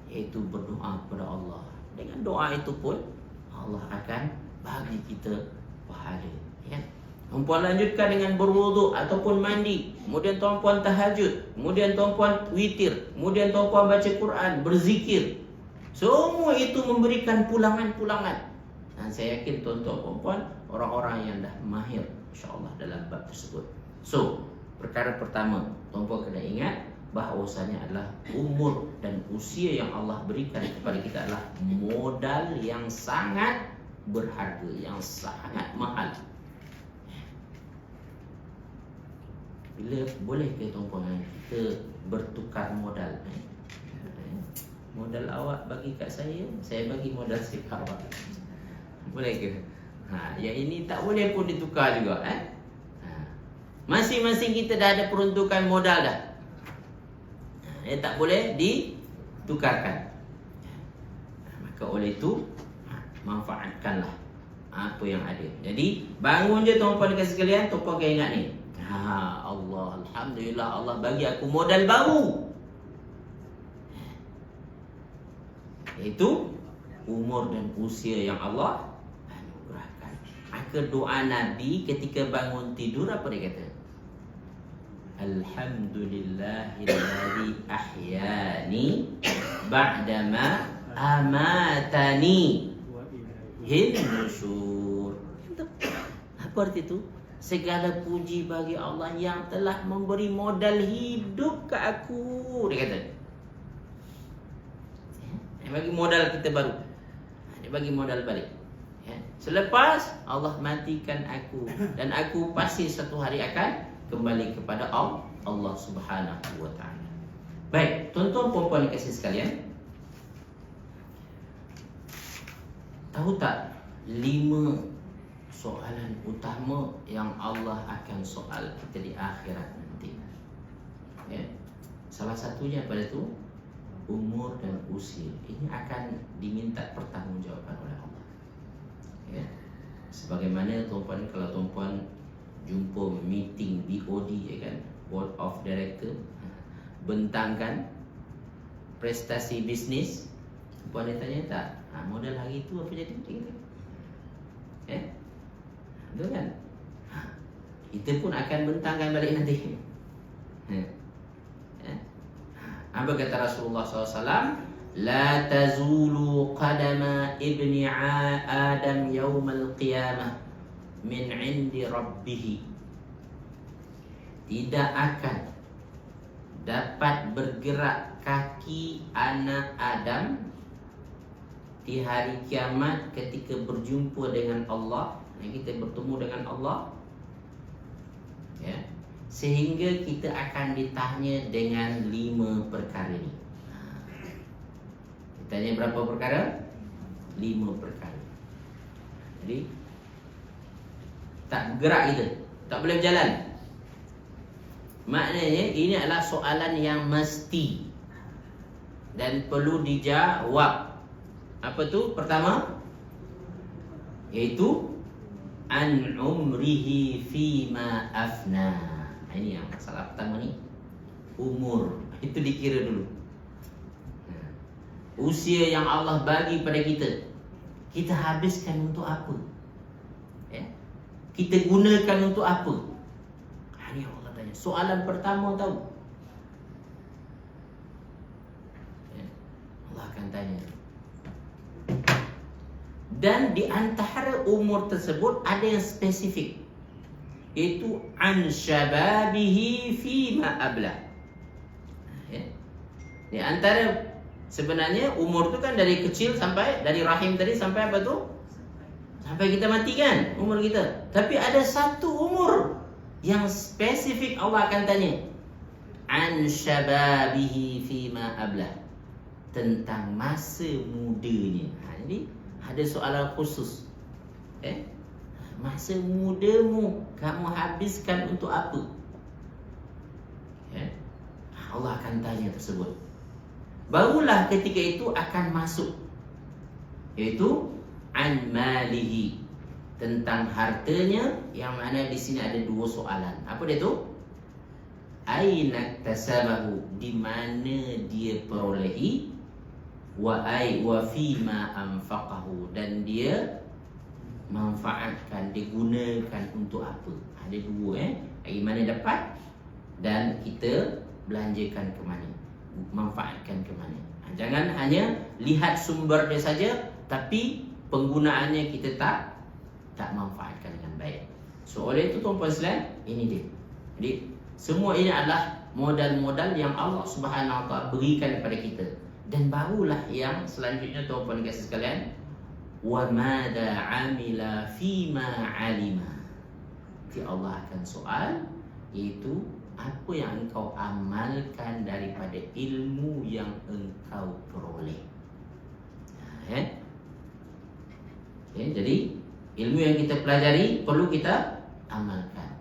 iaitu berdoa kepada Allah. Dengan doa itu pun Allah akan bagi kita pahala, kan? Tuan-puan lanjutkan dengan berwuduk ataupun mandi. Kemudian tuan-puan tahajud. Kemudian tuan-puan witir. Kemudian tuan-puan baca Quran, berzikir. Semua itu memberikan pulangan-pulangan. Dan saya yakin tuan-tuan puan-puan, orang-orang yang dah mahir insya-Allah dalam bab tersebut. So, perkara pertama, tuan-puan kena ingat bahawasanya adalah umur dan usia yang Allah berikan kepada kita adalah modal yang sangat berharga, yang sangat mahal. Bila boleh ke tuan-puan kita bertukar modal? Modal awak bagi kat saya bagi modal sikap awak. Boleh ke? Yang ini tak boleh pun ditukar juga. Masing-masing kita dah ada peruntukan modal dah. Tak boleh ditukarkan. Maka oleh itu manfaatkanlah apa yang ada. Jadi bangun je tuan-puan dan sekalian, tuan-puan kena ingat ni. Allah, alhamdulillah Allah bagi aku modal baru. Itu umur dan usia yang Allah anugerahkan. Maka doa Nabi ketika bangun tidur apa dia kata? Alhamdulillahilladzi ahyani ba'dama amatani hin nusyur. Apa arti itu? Segala puji bagi Allah yang telah memberi modal hidup ke aku. Dia kata, dia bagi modal kita baru. Dia bagi modal balik. Selepas Allah matikan aku, dan aku pasti satu hari akan kembali kepada Allah Subhanahu wa ta'ala. Baik, tuan-tuan puan-puan kasih sekalian, tahu tak 5 soalan utama yang Allah akan soal kita di akhirat nanti? Salah satunya pada itu umur dan usia. Ini akan diminta pertanggungjawaban oleh Allah. Sebagaimana tuan-puan, kalau tuan-puan jumpa meeting BOD, kan, Board of Director, bentangkan prestasi bisnis, tuan dia tanya tak, modal hari itu apa jadi? Betul kan? Kita pun akan bentangkan balik nanti. Apa kata Rasulullah SAW? La tazulu qadama ibni Adam yawmal qiyamah min indi rabbih. Tidak akan dapat bergerak kaki anak Adam di hari kiamat ketika berjumpa dengan Allah. Kita bertemu dengan Allah, sehingga kita akan ditanya dengan 5 perkara ni. Ditanya berapa perkara? 5 perkara. Jadi tak bergerak kita, tak boleh berjalan. Maknanya ini adalah soalan yang mesti dan perlu dijawab. Apa tu? Pertama, iaitu an umrihi fima afna. Ini yang masalah pertama ni. Umur, itu dikira dulu. Usia yang Allah bagi pada kita, kita habiskan untuk apa? Kita gunakan untuk apa? Ini Allah tanya. Soalan pertama tahu, Allah akan tanya. Dan di antara umur tersebut ada yang spesifik, iaitu an syababihi fima ablah. Di antara, sebenarnya umur tu kan dari kecil sampai, dari rahim tadi sampai apa tu? Sampai kita mati kan umur kita. Tapi ada satu umur yang spesifik Allah akan tanya. An syababihi fima ablah. Tentang masa mudanya. Jadi ada soalan khusus. Masa mudamu kamu habiskan untuk apa? Allah akan tanya tersebut. Barulah ketika itu akan masuk, iaitu an malihi. tentang hartanya, yang mana di sini ada dua soalan. Apa dia tu? Aina tasabahu, di mana dia perolehi, wa fima anfaqahu, dan dia manfaatkan, digunakan untuk apa. Ada dua, dari mana dapat dan kita belanjakan ke mana, manfaatkan ke mana. Jangan hanya lihat sumber dia saja, tapi penggunaannya kita tak manfaatkan dengan baik. So oleh itu tuan-tuan sekalian, ini dia. Jadi semua ini adalah modal-modal yang Allah Subhanahu Wa Taala berikan kepada kita. Dan barulah yang selanjutnya tuan-tuan kasih sekalian, wa madza amila fima alima. Nanti Allah akan soal, iaitu apa yang engkau amalkan daripada ilmu yang engkau peroleh. Jadi ilmu yang kita pelajari perlu kita amalkan.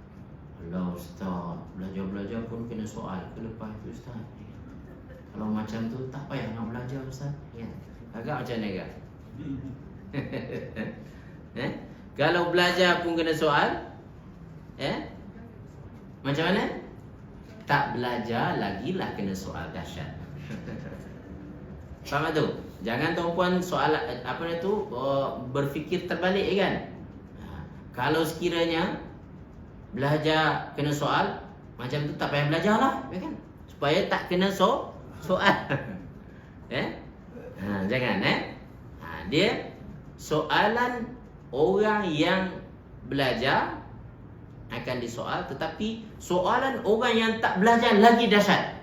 Allah Ustaz, belajar pun kena soal ke lepas tu Ustaz. Kalau macam tu tak payah nak belajar Ustaz. Ya. Agak macam ni kan? Kalau belajar pun kena soal, macam mana? Tak belajar lagilah kena soal, dahsyat. Faham tu? Jangan tuan-puan soal apa dia tu berfikir terbalik kan? Kalau sekiranya belajar kena soal, macam tu tak payah belajar lah, kan? Supaya tak kena soal. Jangan dia soalan orang yang belajar akan disoal, tetapi soalan orang yang tak belajar lagi dahsyat.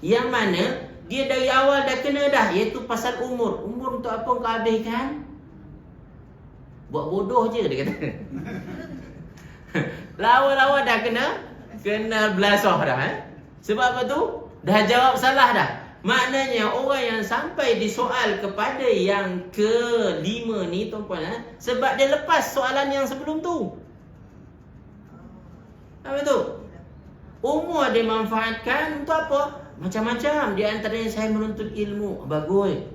Yang mana dia dari awal dah kena dah, iaitu pasal umur. Umur untuk apa kau habiskan? Buat bodoh je, dia kata. Lawa-lawa dah kena belasah dah. Sebab apa tu? Dah jawab salah dah. Maknanya orang yang sampai disoal kepada yang kelima ni tuan-puan, sebab dia lepas soalan yang sebelum tu. Apa tu? Umur dia manfaatkan untuk apa? Macam-macam. Di antaranya saya menuntut ilmu. Bagus.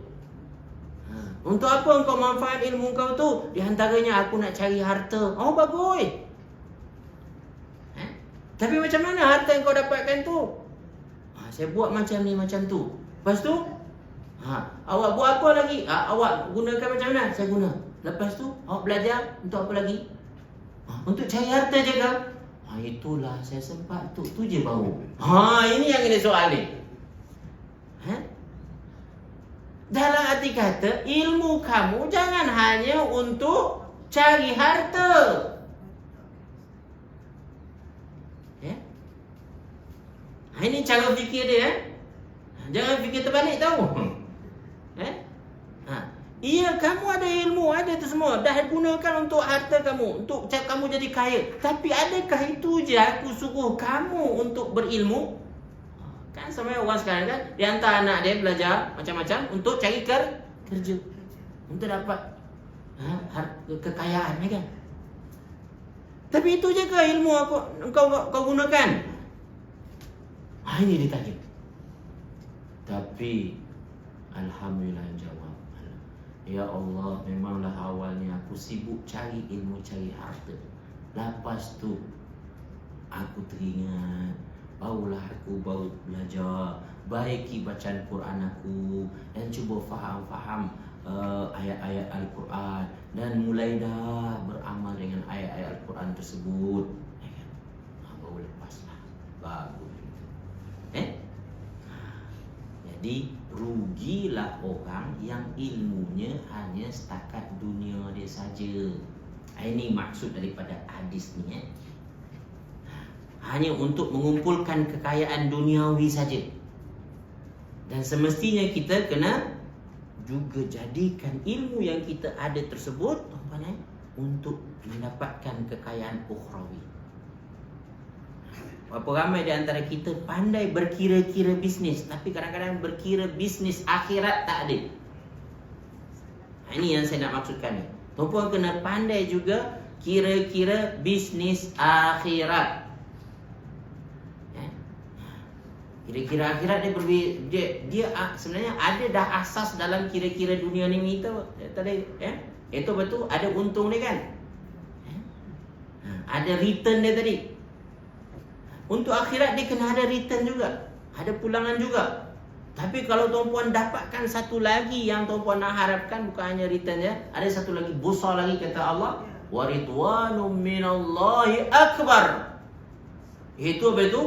Untuk apa engkau manfaat ilmu kau tu? Di antaranya aku nak cari harta. Oh, bagus. Tapi macam mana harta yang kau dapatkan tu? Saya buat macam ni, macam tu. Lepas tu, awak buat apa lagi? Awak gunakan macam mana? Saya guna. Lepas tu, awak belajar untuk apa lagi? Untuk cari harta je kau? Itulah saya sempat tu je baru. Ini yang kena soal ni. Dalam arti kata, ilmu kamu jangan hanya untuk cari harta. Ini cara fikir dia. Jangan fikir terbalik tahu. Iya, kamu ada ilmu, ada tu semua, dah gunakan untuk harta kamu, untuk kamu jadi kaya. Tapi adakah itu je aku suruh kamu untuk berilmu? Kan sama orang sekarang kan, dia hantar anak dia belajar macam-macam untuk cari kerja, untuk dapat kekayaan kan. Tapi itu je ke ilmu kau gunakan? Ini ditanya. Tapi alhamdulillah jawab, ya Allah, memanglah awalnya aku sibuk cari ilmu, cari harta. Lepas tu aku teringat, barulah aku belajar, baiki bacaan Quran aku, dan cuba faham ayat-ayat Al-Quran, dan mulai dah beramal dengan ayat-ayat Al-Quran tersebut. Baru lepaslah. Bagus. Jadi rugilah orang yang ilmunya hanya setakat dunia dia saja. Ini maksud daripada hadis ni. Hanya untuk mengumpulkan kekayaan duniawi saja. Dan semestinya kita kena juga jadikan ilmu yang kita ada tersebut untuk mendapatkan kekayaan ukhrawi. Berapa ramai di antara kita pandai berkira-kira bisnes, tapi kadang-kadang berkira bisnes akhirat tak ada. Ini yang saya nak maksudkan ni. Tuan-puan kena pandai juga kira-kira bisnes akhirat. Kira-kira akhirat dia sebenarnya ada dah asas dalam kira-kira dunia ni kita tadi Itu betul ada untung dia kan. Ada return dia tadi. Untuk akhirat dia kena ada return juga, ada pulangan juga. Tapi kalau tuan-puan dapatkan satu lagi yang tuan-puan nak harapkan, bukan hanya return ya, ada satu lagi besar lagi kata Allah, wa ridwanum minallahi akbar. Itu apa itu?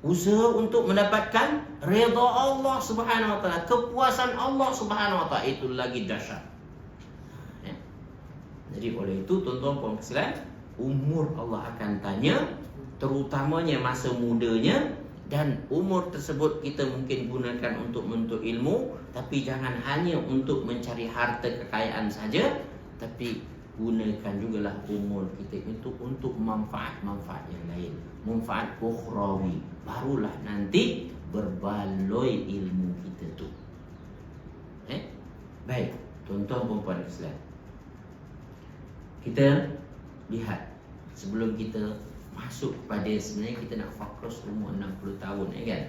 Usaha untuk mendapatkan redha Allah Subhanahu wa taala, kepuasan Allah Subhanahu wa taala, itu lagi dahsyat. Ya. Jadi oleh itu tuan-tuan puan sekalian, umur Allah akan tanya, terutamanya masa mudanya, dan umur tersebut kita mungkin gunakan untuk menuntut ilmu, tapi jangan hanya untuk mencari harta kekayaan saja, tapi gunakan jugalah umur kita itu untuk manfaat-manfaat yang lain, manfaat ukhrawi, barulah nanti berbaloi ilmu kita tu. Baik, tuan-tuan dan puan sekalian, kita lihat sebelum kita masuk pada sebenarnya kita nak fokus umur 60 tahun kan.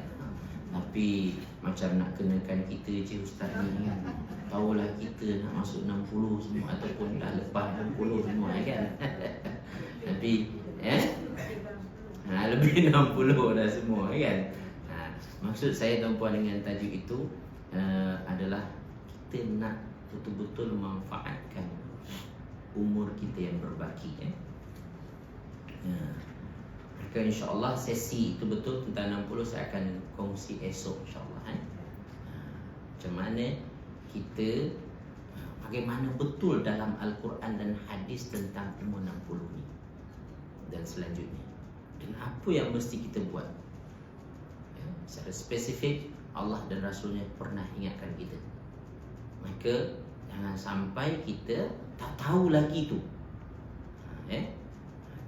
Tapi macam nak kenakan kita je ustaz ni kan. Tahulah kita nak masuk 60 semua ataupun dah lepas 60 semua kan. Tapi lebih 60 dah semua kan. Maksud saya tuan-puan dengan tajuk itu adalah kita nak betul-betul memanfaatkan umur kita yang berbaki kan. Maka insya-Allah sesi itu betul tentang 60 saya akan kongsi esok insya-Allah macam mana kita bagaimana betul dalam Al-Quran dan hadis tentang umur 60 ni dan selanjutnya, dan apa yang mesti kita buat. Secara spesifik Allah dan Rasulnya pernah ingatkan kita. Maka jangan sampai kita tak tahu lagi tu.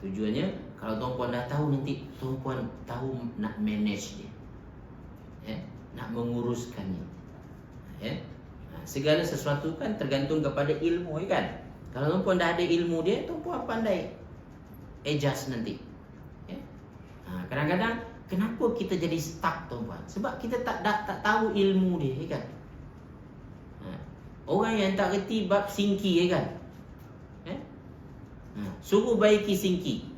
Tujuannya kalau tuan-puan dah tahu, nanti tuan-puan tahu nak manage dia, nak menguruskannya. Segala sesuatu kan tergantung kepada ilmu kan. Kalau tuan-puan dah ada ilmu dia, tuan-puan pandai adjust nanti. Kadang-kadang kenapa kita jadi stuck tuan-puan? Sebab kita tak tahu ilmu dia kan. Orang yang tak reti bab singki kan, suruh baiki singki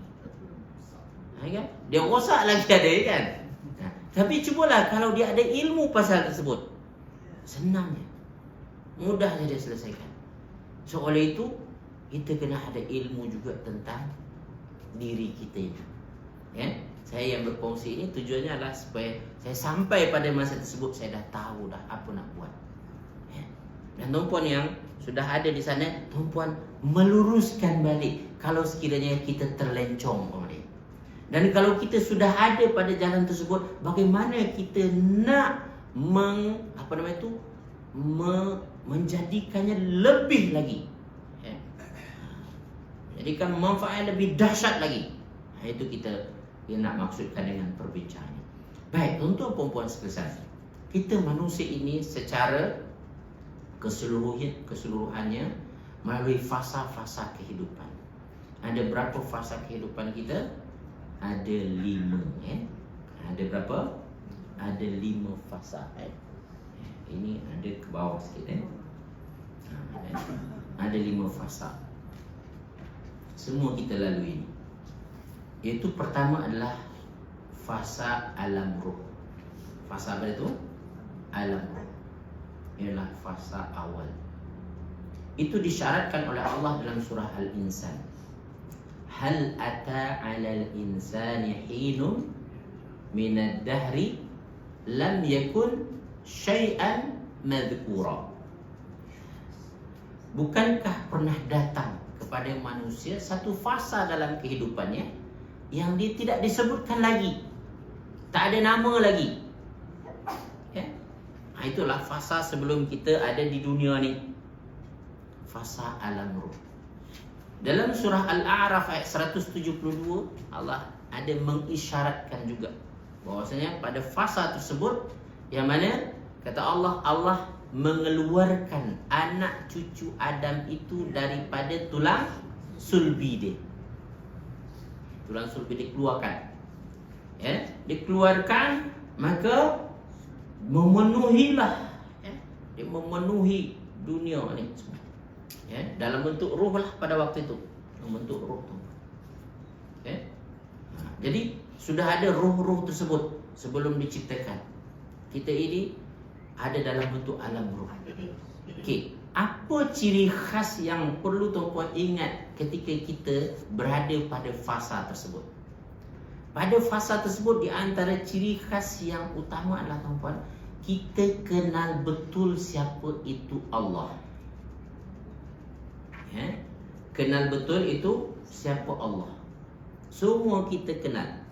kan? Dia rosak lagi ada kan. Tapi cubalah kalau dia ada ilmu pasal tersebut, senangnya, mudahnya dia selesaikan. So oleh itu kita kena ada ilmu juga tentang diri kita itu. Saya yang berkongsi ini tujuannya adalah supaya saya sampai pada masa tersebut saya dah tahu dah apa nak buat. Dan tuan-puan yang sudah ada di sana, tuan-puan meluruskan balik kalau sekiranya kita terlencong kemudian. Dan kalau kita sudah ada pada jalan tersebut, bagaimana kita nak menjadikannya lebih lagi, jadikan manfaat lebih dahsyat lagi. Itu kita yang nak maksudkan dengan perbincangan ini. Baik, tuan-tuan puan-puan sekalian, kita manusia ini secara keseluruhannya melalui fasa-fasa kehidupan. Ada berapa fasa kehidupan kita? Ada 5. Ada berapa? Ada 5 fasa. Ini ada ke bawah sikit. Ada 5 fasa. Semua kita lalui ini. Iaitu pertama adalah fasa alam ruh. Fasa apa itu? Alam ruh. Ialah fasa awal. Itu disyaratkan oleh Allah dalam surah Al-Insan. Hal ata 'alal insani hinun minad dahri lam yakun syai'an madhkura. Bukankah pernah datang kepada manusia satu fasa dalam kehidupannya yang dia tidak disebutkan lagi, tak ada nama lagi. Itulah fasa sebelum kita ada di dunia ni, fasa alam ruh. Dalam surah Al-A'raf ayat 172, Allah ada mengisyaratkan juga bahwasanya pada fasa tersebut, yang mana kata Allah, Allah mengeluarkan anak cucu Adam itu daripada tulang sulbi dia. Tulang sulbi dikeluarkan, dikeluarkan, maka memenuhilah, dia memenuhi dunia ni semua. Ya, dalam bentuk ruh lah pada waktu itu. Dalam bentuk ruh tu. Okay. Jadi sudah ada ruh-ruh tersebut sebelum diciptakan. Kita ini ada dalam bentuk alam ruh. Okey, apa ciri khas yang perlu tuan-puan ingat ketika kita berada pada fasa tersebut? Pada fasa tersebut, di antara ciri khas yang utama adalah tuan-puan, kita kenal betul siapa itu Allah. Ya? Kenal betul itu siapa Allah. Semua kita kenal.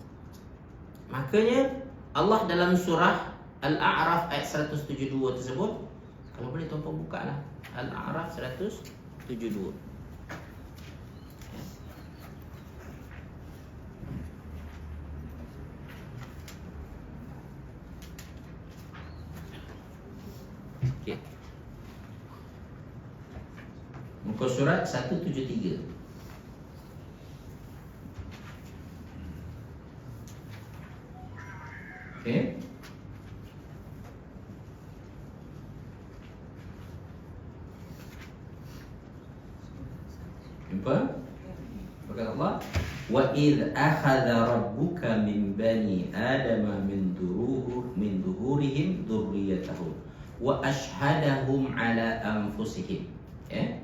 Makanya Allah dalam surah Al-A'raf ayat 172 tersebut, kalau boleh tuan-puan buka lah, Al-A'raf 172. Okay. Muka surat 173. Okay. Jumpa? Berkata Allah, wa idh akhadha rabbuka min bani adama min duhurihim dhurriyyatahum wa ashhadahum ala anfusihim. Ya.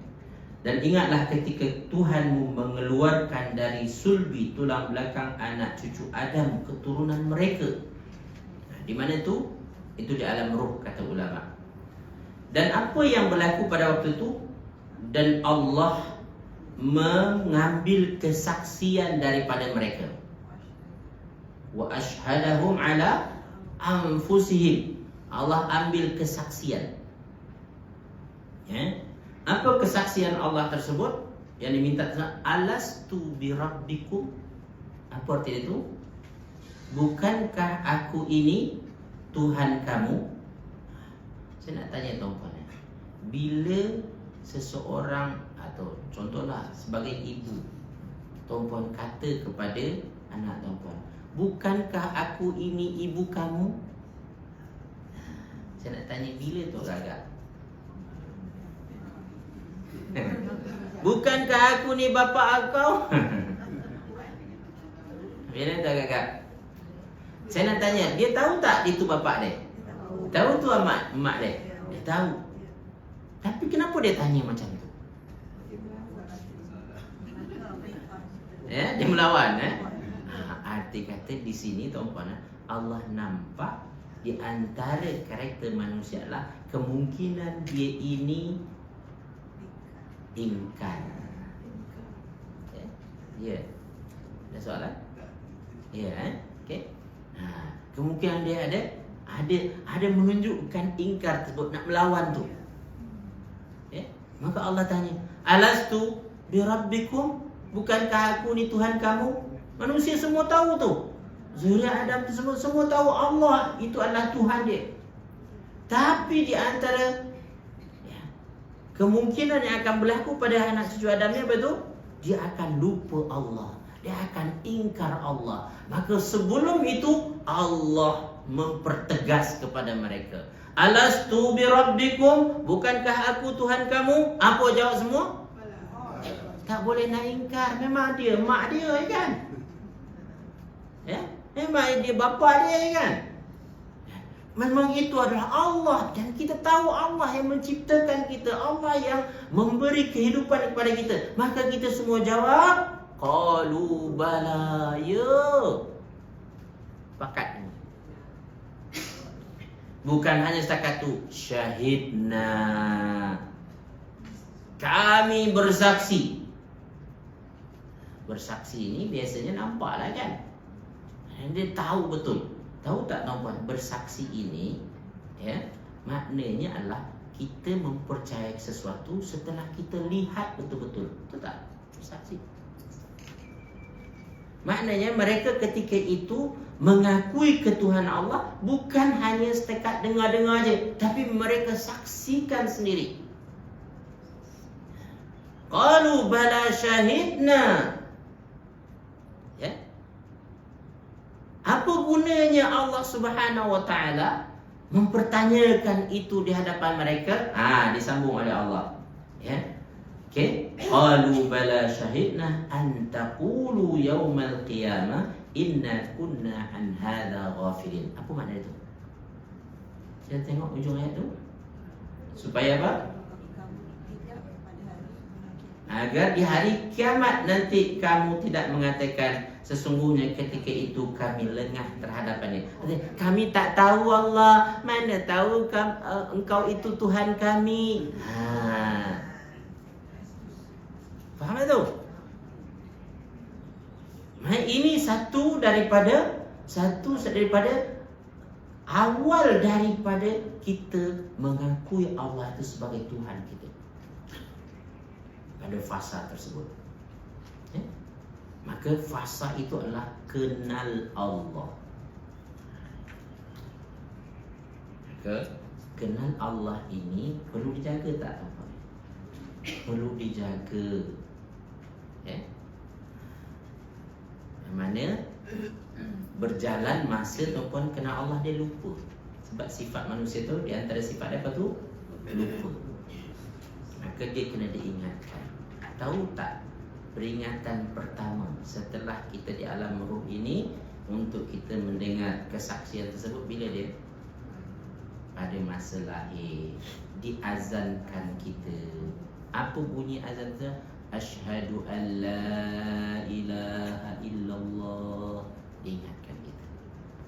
Dan ingatlah ketika Tuhanmu mengeluarkan dari sulbi tulang belakang anak cucu Adam keturunan mereka. Di mana tu? Itu di alam ruh, kata ulama. Dan apa yang berlaku pada waktu itu? Dan Allah mengambil kesaksian daripada mereka. Wa ashhadahum ala anfusihim. Allah ambil kesaksian. Ya. Apa kesaksian Allah tersebut? Yang diminta, alastu birabbikum. Apa arti itu? Bukankah aku ini Tuhan kamu? Saya nak tanya tuan-puan, bila seseorang atau contohlah sebagai ibu, tuan-puan kata kepada anak tuan-puan, bukankah aku ini ibu kamu? Saya nak tanya, bila tu agak? Bukankah aku ni bapa kau? Bila tu agak? Saya nak tanya, dia tahu tak itu bapak dia? Tahu tu mak dia? Dia tahu. Tapi kenapa dia tanya macam tu? Ya, dia melawan. Arti kata di sini tuan-puan, Allah nampak di antara karakter manusia lah kemungkinan dia ini ingkar. Ya. Ada soalan? Ya, okey. Kemungkinan dia ada menunjukkan ingkar tersebut, nak melawan tu. Ya? Maka Allah tanya, alastu birabbikum, bukankah aku ni Tuhan kamu? Manusia semua tahu tu. Zuriat Adam tersebut semua tahu Allah itu adalah Tuhan dia. Tapi di antara kemungkinan yang akan berlaku pada anak cucu Adam ni apa tu? Dia akan lupa Allah. Dia akan ingkar Allah. Maka sebelum itu Allah mempertegas kepada mereka, alastu birabbikum, bukankah aku Tuhan kamu? Apa jawab semua? Tak boleh nak ingkar. Memang dia mak dia kan? Ya? Memang dia bapa dia kan? Memang itu adalah Allah. Dan kita tahu Allah yang menciptakan kita, Allah yang memberi kehidupan kepada kita. Maka kita semua jawab, qalu bala, ya. Pakat. Bukan hanya setakat tu, syahidna, kami bersaksi. Bersaksi ini biasanya nampaklah kan? Dia tahu betul. Tahu tak tuan-puan, bersaksi ini ya, maknanya adalah kita mempercayai sesuatu setelah kita lihat betul-betul. Betul tak? Bersaksi. Maknanya mereka ketika itu mengakui ketuhanan Allah bukan hanya setakat dengar-dengar aja, tapi mereka saksikan sendiri. Qalu bala syahidna. Ya. Apa gunanya Allah Subhanahu wa taala mempertanyakan itu di hadapan mereka? Disambung oleh Allah. Ya. Okay? Qalu bala syahidna an taqulu yaumal qiyamah inna kunna an hadha ghafilin. Apa makna itu? Saya tengok ujung ayat tu. Supaya apa? Agar di hari kiamat nanti kamu tidak mengatakan sesungguhnya ketika itu kami lengah terhadapannya. Kami tak tahu Allah, mana tahu engkau itu Tuhan kami. Faham itu? Ini satu daripada awal daripada kita mengakui Allah itu sebagai Tuhan kita pada fasa tersebut. Maka fasa itu adalah kenal Allah. Maka kenal Allah ini perlu dijaga tak? Perlu dijaga. Mana berjalan masa tuan kenal Allah dia lupa. Sebab sifat manusia tu di antara sifat dia apa tu? Lupa. Maka dia kena diingatkan. Tahu tak peringatan pertama setelah kita di alam ruh ini untuk kita mendengar kesaksian tersebut bila dia? Pada masa lahir diazankan kita. Apa bunyi azan tu? Asyhadu an la ilaha illallah. Ingatkan kita.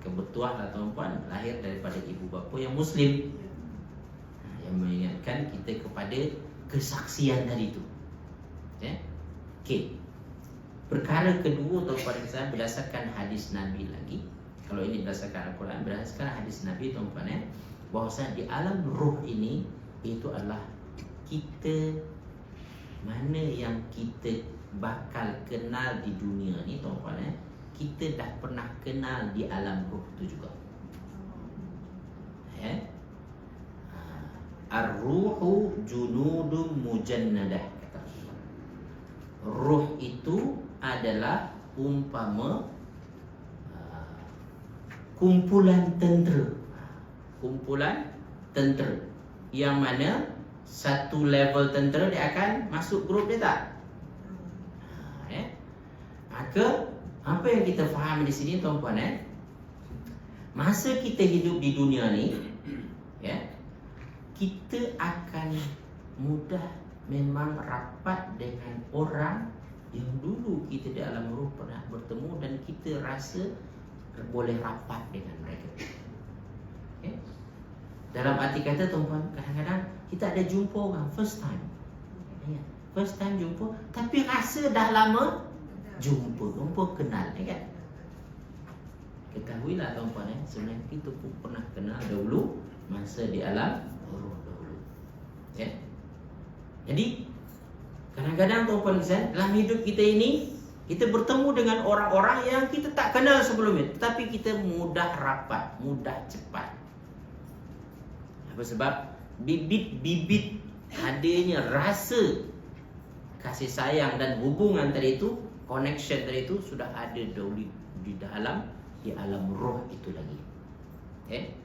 Kebetulan lah tuan-puan lahir daripada ibu bapa yang Muslim, yang mengingatkan kita kepada kesaksian tadi itu. Okey. Perkara kedua tuan-puan dan berdasarkan hadis Nabi lagi. Kalau ini berdasarkan Al-Quran, berdasarkan hadis Nabi tuan-puan bahwasanya di alam ruh ini itu adalah kita mana yang kita bakal kenal di dunia ni tuan-puan kita dah pernah kenal di alam ruh itu juga. Ar-ruhu junudun mujannadah. Ruh itu adalah umpama kumpulan tentera. Kumpulan tentera yang mana satu level tentera dia akan masuk grup dia tak? Maka apa yang kita faham di sini tuan-puan masa kita hidup di dunia ni kita akan mudah memang rapat dengan orang yang dulu kita di alam ruh pernah bertemu dan kita rasa boleh rapat dengan mereka. Dalam arti kata tuan-puan, kadang-kadang kita ada jumpa orang first time. First time jumpa, tapi rasa dah lama jumpa kenal, kan? Ketahuilah tuan-puan sebenarnya kita pun pernah kenal dahulu masa di alam ruh dahulu. Jadi kadang-kadang tuan-puan dalam hidup kita ini kita bertemu dengan orang-orang yang kita tak kenal sebelumnya, tetapi kita mudah rapat, mudah cepat. Apa sebab? Bibit-bibit adanya rasa kasih sayang dan hubungan tadi itu, connection tadi itu sudah ada dahulu di alam roh itu lagi.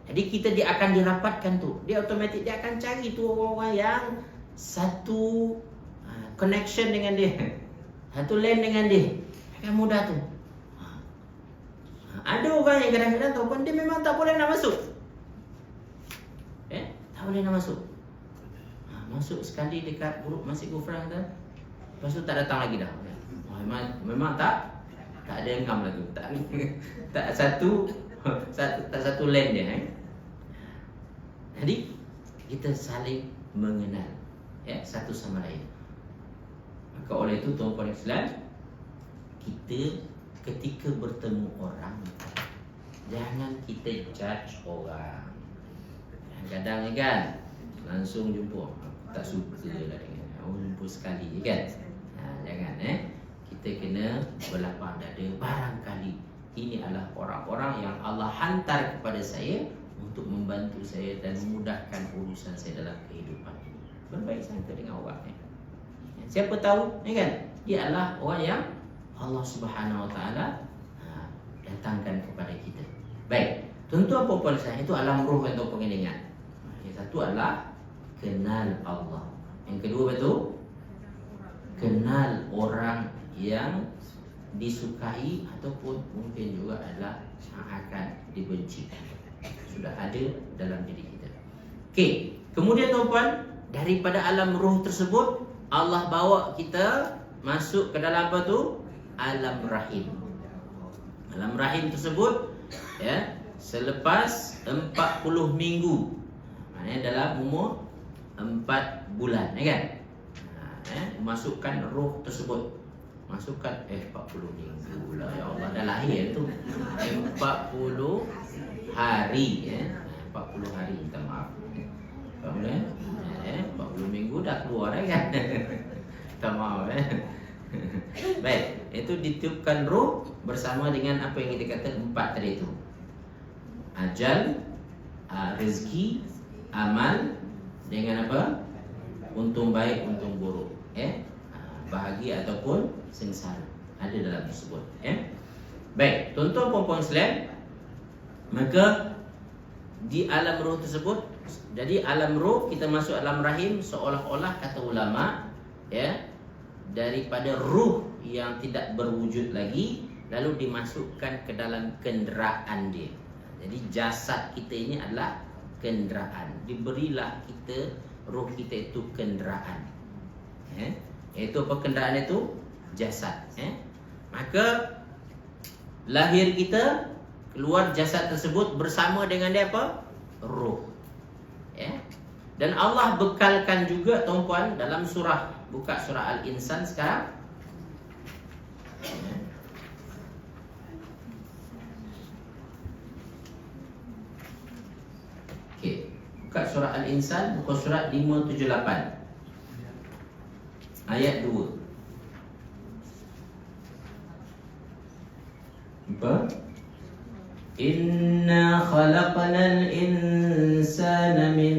Jadi kita akan dirapatkan tu. Dia automatik dia akan cari tu orang-orang yang satu connection dengan dia, satu lane dengan dia. Akan mudah tu. Ada orang yang kadang-kadang tuan-puan dia memang tak boleh nak masuk. Tak boleh nak masuk. Masuk sekali dekat grup masjid Gufran tu, lepas tu tak datang lagi dah. Memang tak ada yang ngam lagi. Tak satu lane dia. Jadi kita saling mengenal satu sama lain. Maka oleh itu tuan-puan Islam, kita ketika bertemu orang jangan kita judge orang. Kadang-kadang kan langsung jumpa, tak suka lah dengan jumpa sekali kan. Jangan kita kena berlapang dada. Barangkali ini adalah orang-orang yang Allah hantar kepada saya untuk membantu saya dan memudahkan urusan saya dalam kehidupan ini. Berbaik sangka dengan orang siapa tahu kan dia adalah orang yang Allah Subhanahu Wa Taala datangkan kepada kita. Baik, tuan-tuan puan-puan saya, itu alam roh yang tuan-puan kena ingat. Yang satu adalah kenal Allah. Yang kedua betul kenal orang yang disukai ataupun mungkin juga adalah yang akan dibenci. Sudah ada dalam diri kita. Okey, kemudian tuan-tuan, daripada alam ruh tersebut Allah bawa kita masuk ke dalam apa tu? Alam rahim. Alam rahim tersebut ya, selepas 40 minggu. Maknanya dalam umur 4 bulan, ya kan? Masukkan roh tersebut. Masukkan 40 minggu lah, ya Allah, dah lahir tu 40 hari ya. 40 hari, minta maaf. 40 minggu dah keluar kan. Minta maaf Baik, itu ditiupkan roh bersama dengan apa yang kita kata 4 tadi itu. Ajal, rezeki, amal, dengan apa? Untung baik, untung buruk, bahagia ataupun sengsara, ada dalam tersebut. Baik, tuan-tuan puan-puan sekalian, maka di alam roh tersebut, jadi alam roh kita masuk alam rahim seolah-olah kata ulama daripada ruh yang tidak berwujud lagi lalu dimasukkan ke dalam kenderaan dia. Jadi jasad kita ini adalah kenderaan. Diberilah kita, roh kita itu kenderaan. Iaitu apa kenderaan itu? Jasad. Maka lahir kita, keluar jasad tersebut bersama dengan dia apa? Roh. Dan Allah bekalkan juga tuan-puan dalam surah, buka surah Al-Insan sekarang. Okey, buka surah Al-Insan, buka surah 578 ayat 2. Apa? Inna khalaqnal insana min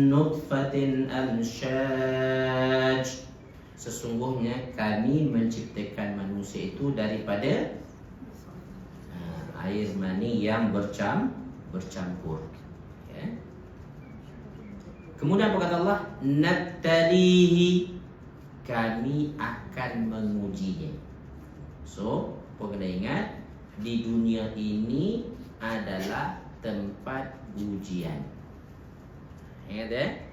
nutfatin amshaj. Sesungguhnya kami menciptakan manusia itu daripada air mani yang bercampur. Kemudian apa kata Allah? Nabtalihi, kami akan mengujinya. So, kena ingat, di dunia ini adalah tempat ujian. Ingat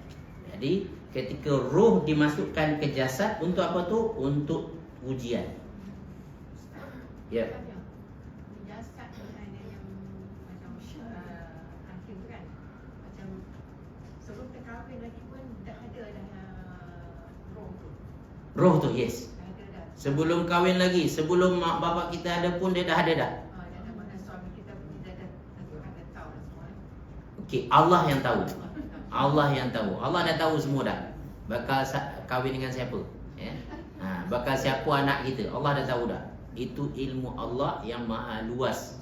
Jadi ketika roh dimasukkan ke jasad untuk apa tu? Untuk ujian. Ya. Jasad ada yang macam akhir kan, macam sebelum terkahwin lagi pun dah ada roh tu. Roh tu, yes. Ada dah. Sebelum kahwin lagi, sebelum mak bapak kita ada pun dia dah ada dah. Dah ada mana suami kita pun dah ada tahu dah semua. Okey, Allah yang tahu. Allah yang tahu. Allah dah tahu semua dah. Bakal kahwin dengan siapa? Bakal siapa anak kita? Allah dah tahu dah. Itu ilmu Allah yang maha luas.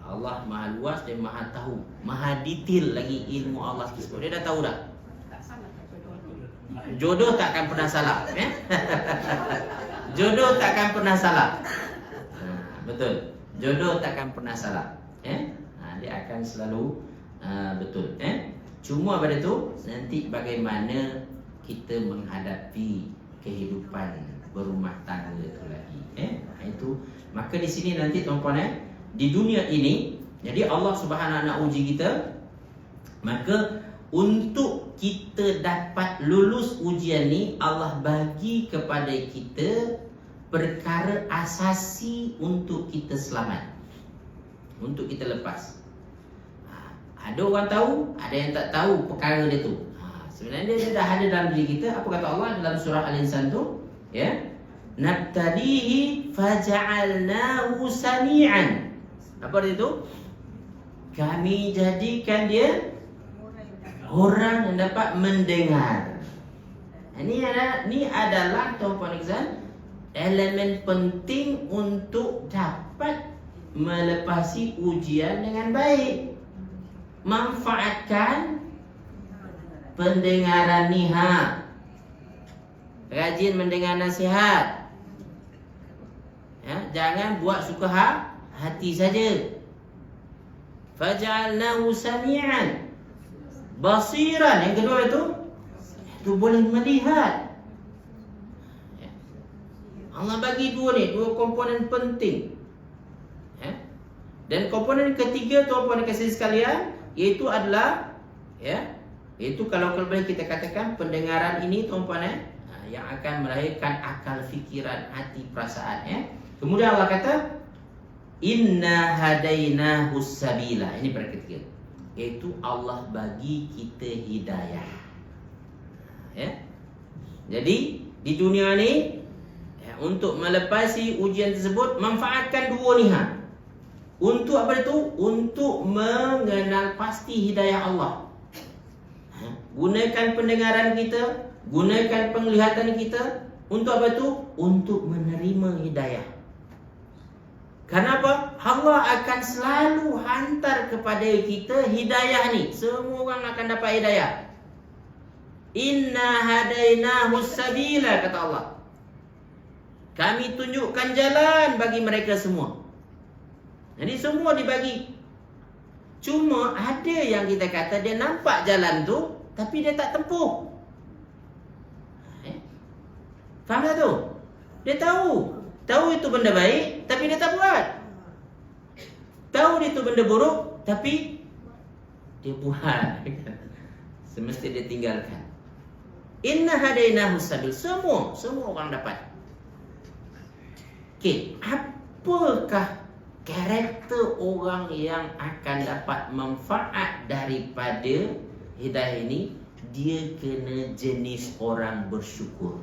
Allah maha luas dan maha tahu, maha detail lagi ilmu Allah tersebut. Dia dah tahu dah. Tak salah jodoh tu. Jodoh takkan pernah salah. Jodoh takkan pernah salah. Betul. Jodoh takkan pernah salah. Dia akan selalu betul. Cuma pada tu nanti bagaimana kita menghadapi kehidupan berumah tangga itu lagi. Itu maka di sini nanti tuan-tuan di dunia ini, jadi Allah Subhanahu Wa Taala nak uji kita. Maka untuk kita dapat lulus ujian ni, Allah bagi kepada kita perkara asasi untuk kita selamat, untuk kita lepas. Ada orang tahu, ada yang tak tahu perkara dia tu. Sebenarnya dia dah ada dalam diri kita. Apa kata Allah dalam surah Al-Insan tu? Nabtalihi faja'alnahu sami'an. Apa dia tu? Kami jadikan dia orang yang dapat mendengar. Ini adalah tuan-puan Iksan, elemen penting untuk dapat melepasi ujian dengan baik. Manfaatkan pendengaran niha, rajin mendengar nasihat. Jangan buat suka hati saja. Faj'alnahu sami'an basiran. Yang kedua itu tu boleh melihat. Ya. Allah bagi dua komponen penting. Ya. Dan komponen ketiga, tuan-puan dan kasih sekalian, iaitu adalah iaitu kalau boleh kita katakan pendengaran ini, tuan-puan, yang akan melahirkan akal, fikiran, hati, perasaan. Kemudian Allah kata, inna hadainahu sabila. Ini perkara ketiga, iaitu Allah bagi kita hidayah. Jadi di dunia ni, untuk melepasi ujian tersebut, manfaatkan dua ni. Untuk apa itu? Untuk mengenal pasti hidayah Allah. Gunakan pendengaran kita, gunakan penglihatan kita. Untuk apa itu? Untuk menerima hidayah. Karena apa? Allah akan selalu hantar kepada kita hidayah ni. Semua orang akan dapat hidayah. Inna hadainahu sabila, kata Allah. Kami tunjukkan jalan bagi mereka semua. Jadi semua dibagi. Cuma ada yang kita kata dia nampak jalan tu, tapi dia tak tempuh. Faham tak tu? Dia tahu itu benda baik, tapi dia tak buat. Tahu itu benda buruk, tapi dia buat. Semestinya dia tinggalkan. Inna hadainahu sabil. Semua orang dapat. Okey, apakah karakter orang yang akan dapat manfaat daripada hidayah ini? Dia kena jenis orang bersyukur.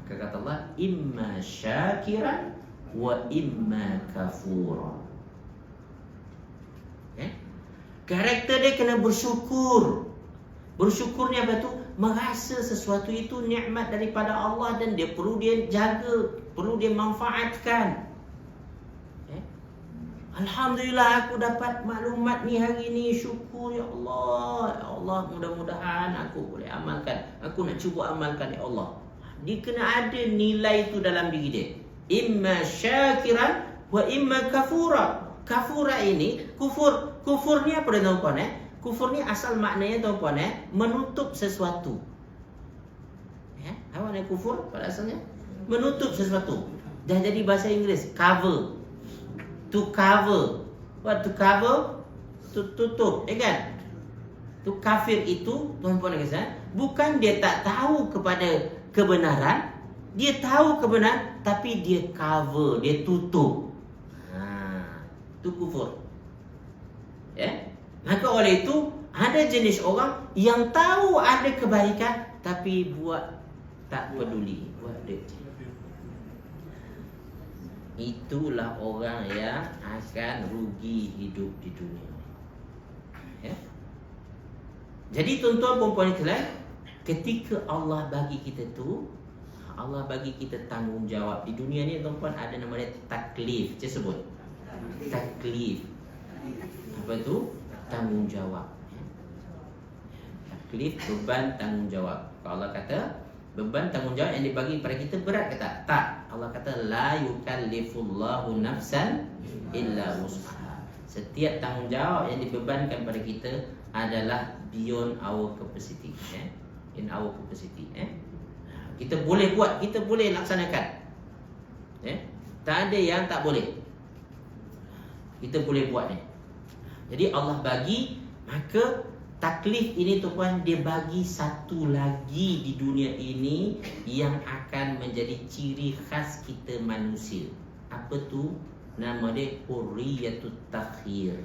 Kata Allah, imma syakiran wa imma kafura. Karakter dia kena bersyukur. Bersyukur ni apa tu? Merasa sesuatu itu nikmat daripada Allah dan dia perlu dia jaga, perlu dia manfaatkan. Alhamdulillah aku dapat maklumat ni hari ni, syukur ya Allah. Ya Allah, mudah-mudahan aku boleh amalkan. Aku nak cuba amalkan ya Allah. Dia kena ada nilai itu dalam diri dia. Imma syakiran wa imma kafura. Kafura ini, kufur ni apa dia, tuan-puan? Kufur ni asal maknanya, tuan-puan, menutup sesuatu. Apa makna kufur pada asalnya? Menutup sesuatu. Dah jadi bahasa Inggeris, cover. To cover. What to cover? To tutup, kan? Tu kafir itu, tuan-puan dan kawan, bukan dia tak tahu kepada kebenaran, dia tahu kebenaran tapi dia cover, dia tutup. Itu kufur. Maka oleh itu ada jenis orang yang tahu ada kebaikan tapi buat tak peduli, buat dia. Itulah orang yang akan rugi hidup di dunia. Jadi tuan-tuan puan-puan sekalian, ketika Allah bagi kita tu, Allah bagi kita tanggungjawab. Di dunia ni tuan-puan ada nama dia taklif. Saya sebut taklif. Apa tu? Tanggungjawab. Taklif, beban tanggungjawab. Kalau Allah kata beban tanggungjawab yang dibagi kepada kita berat ke tak? Tak. Allah kata la yukallifullahu nafsan illa wus'aha. Setiap tanggungjawab yang dibebankan pada kita adalah beyond our capacity. In our capacity. Kita boleh buat, kita boleh laksanakan. Tak ada yang tak boleh. Kita boleh buat ni. Jadi Allah bagi, maka taklif ini tuan-puan, dia bagi satu lagi di dunia ini yang akan menjadi ciri khas kita manusia. Apa tu? Nama dia hurriyatut takhir.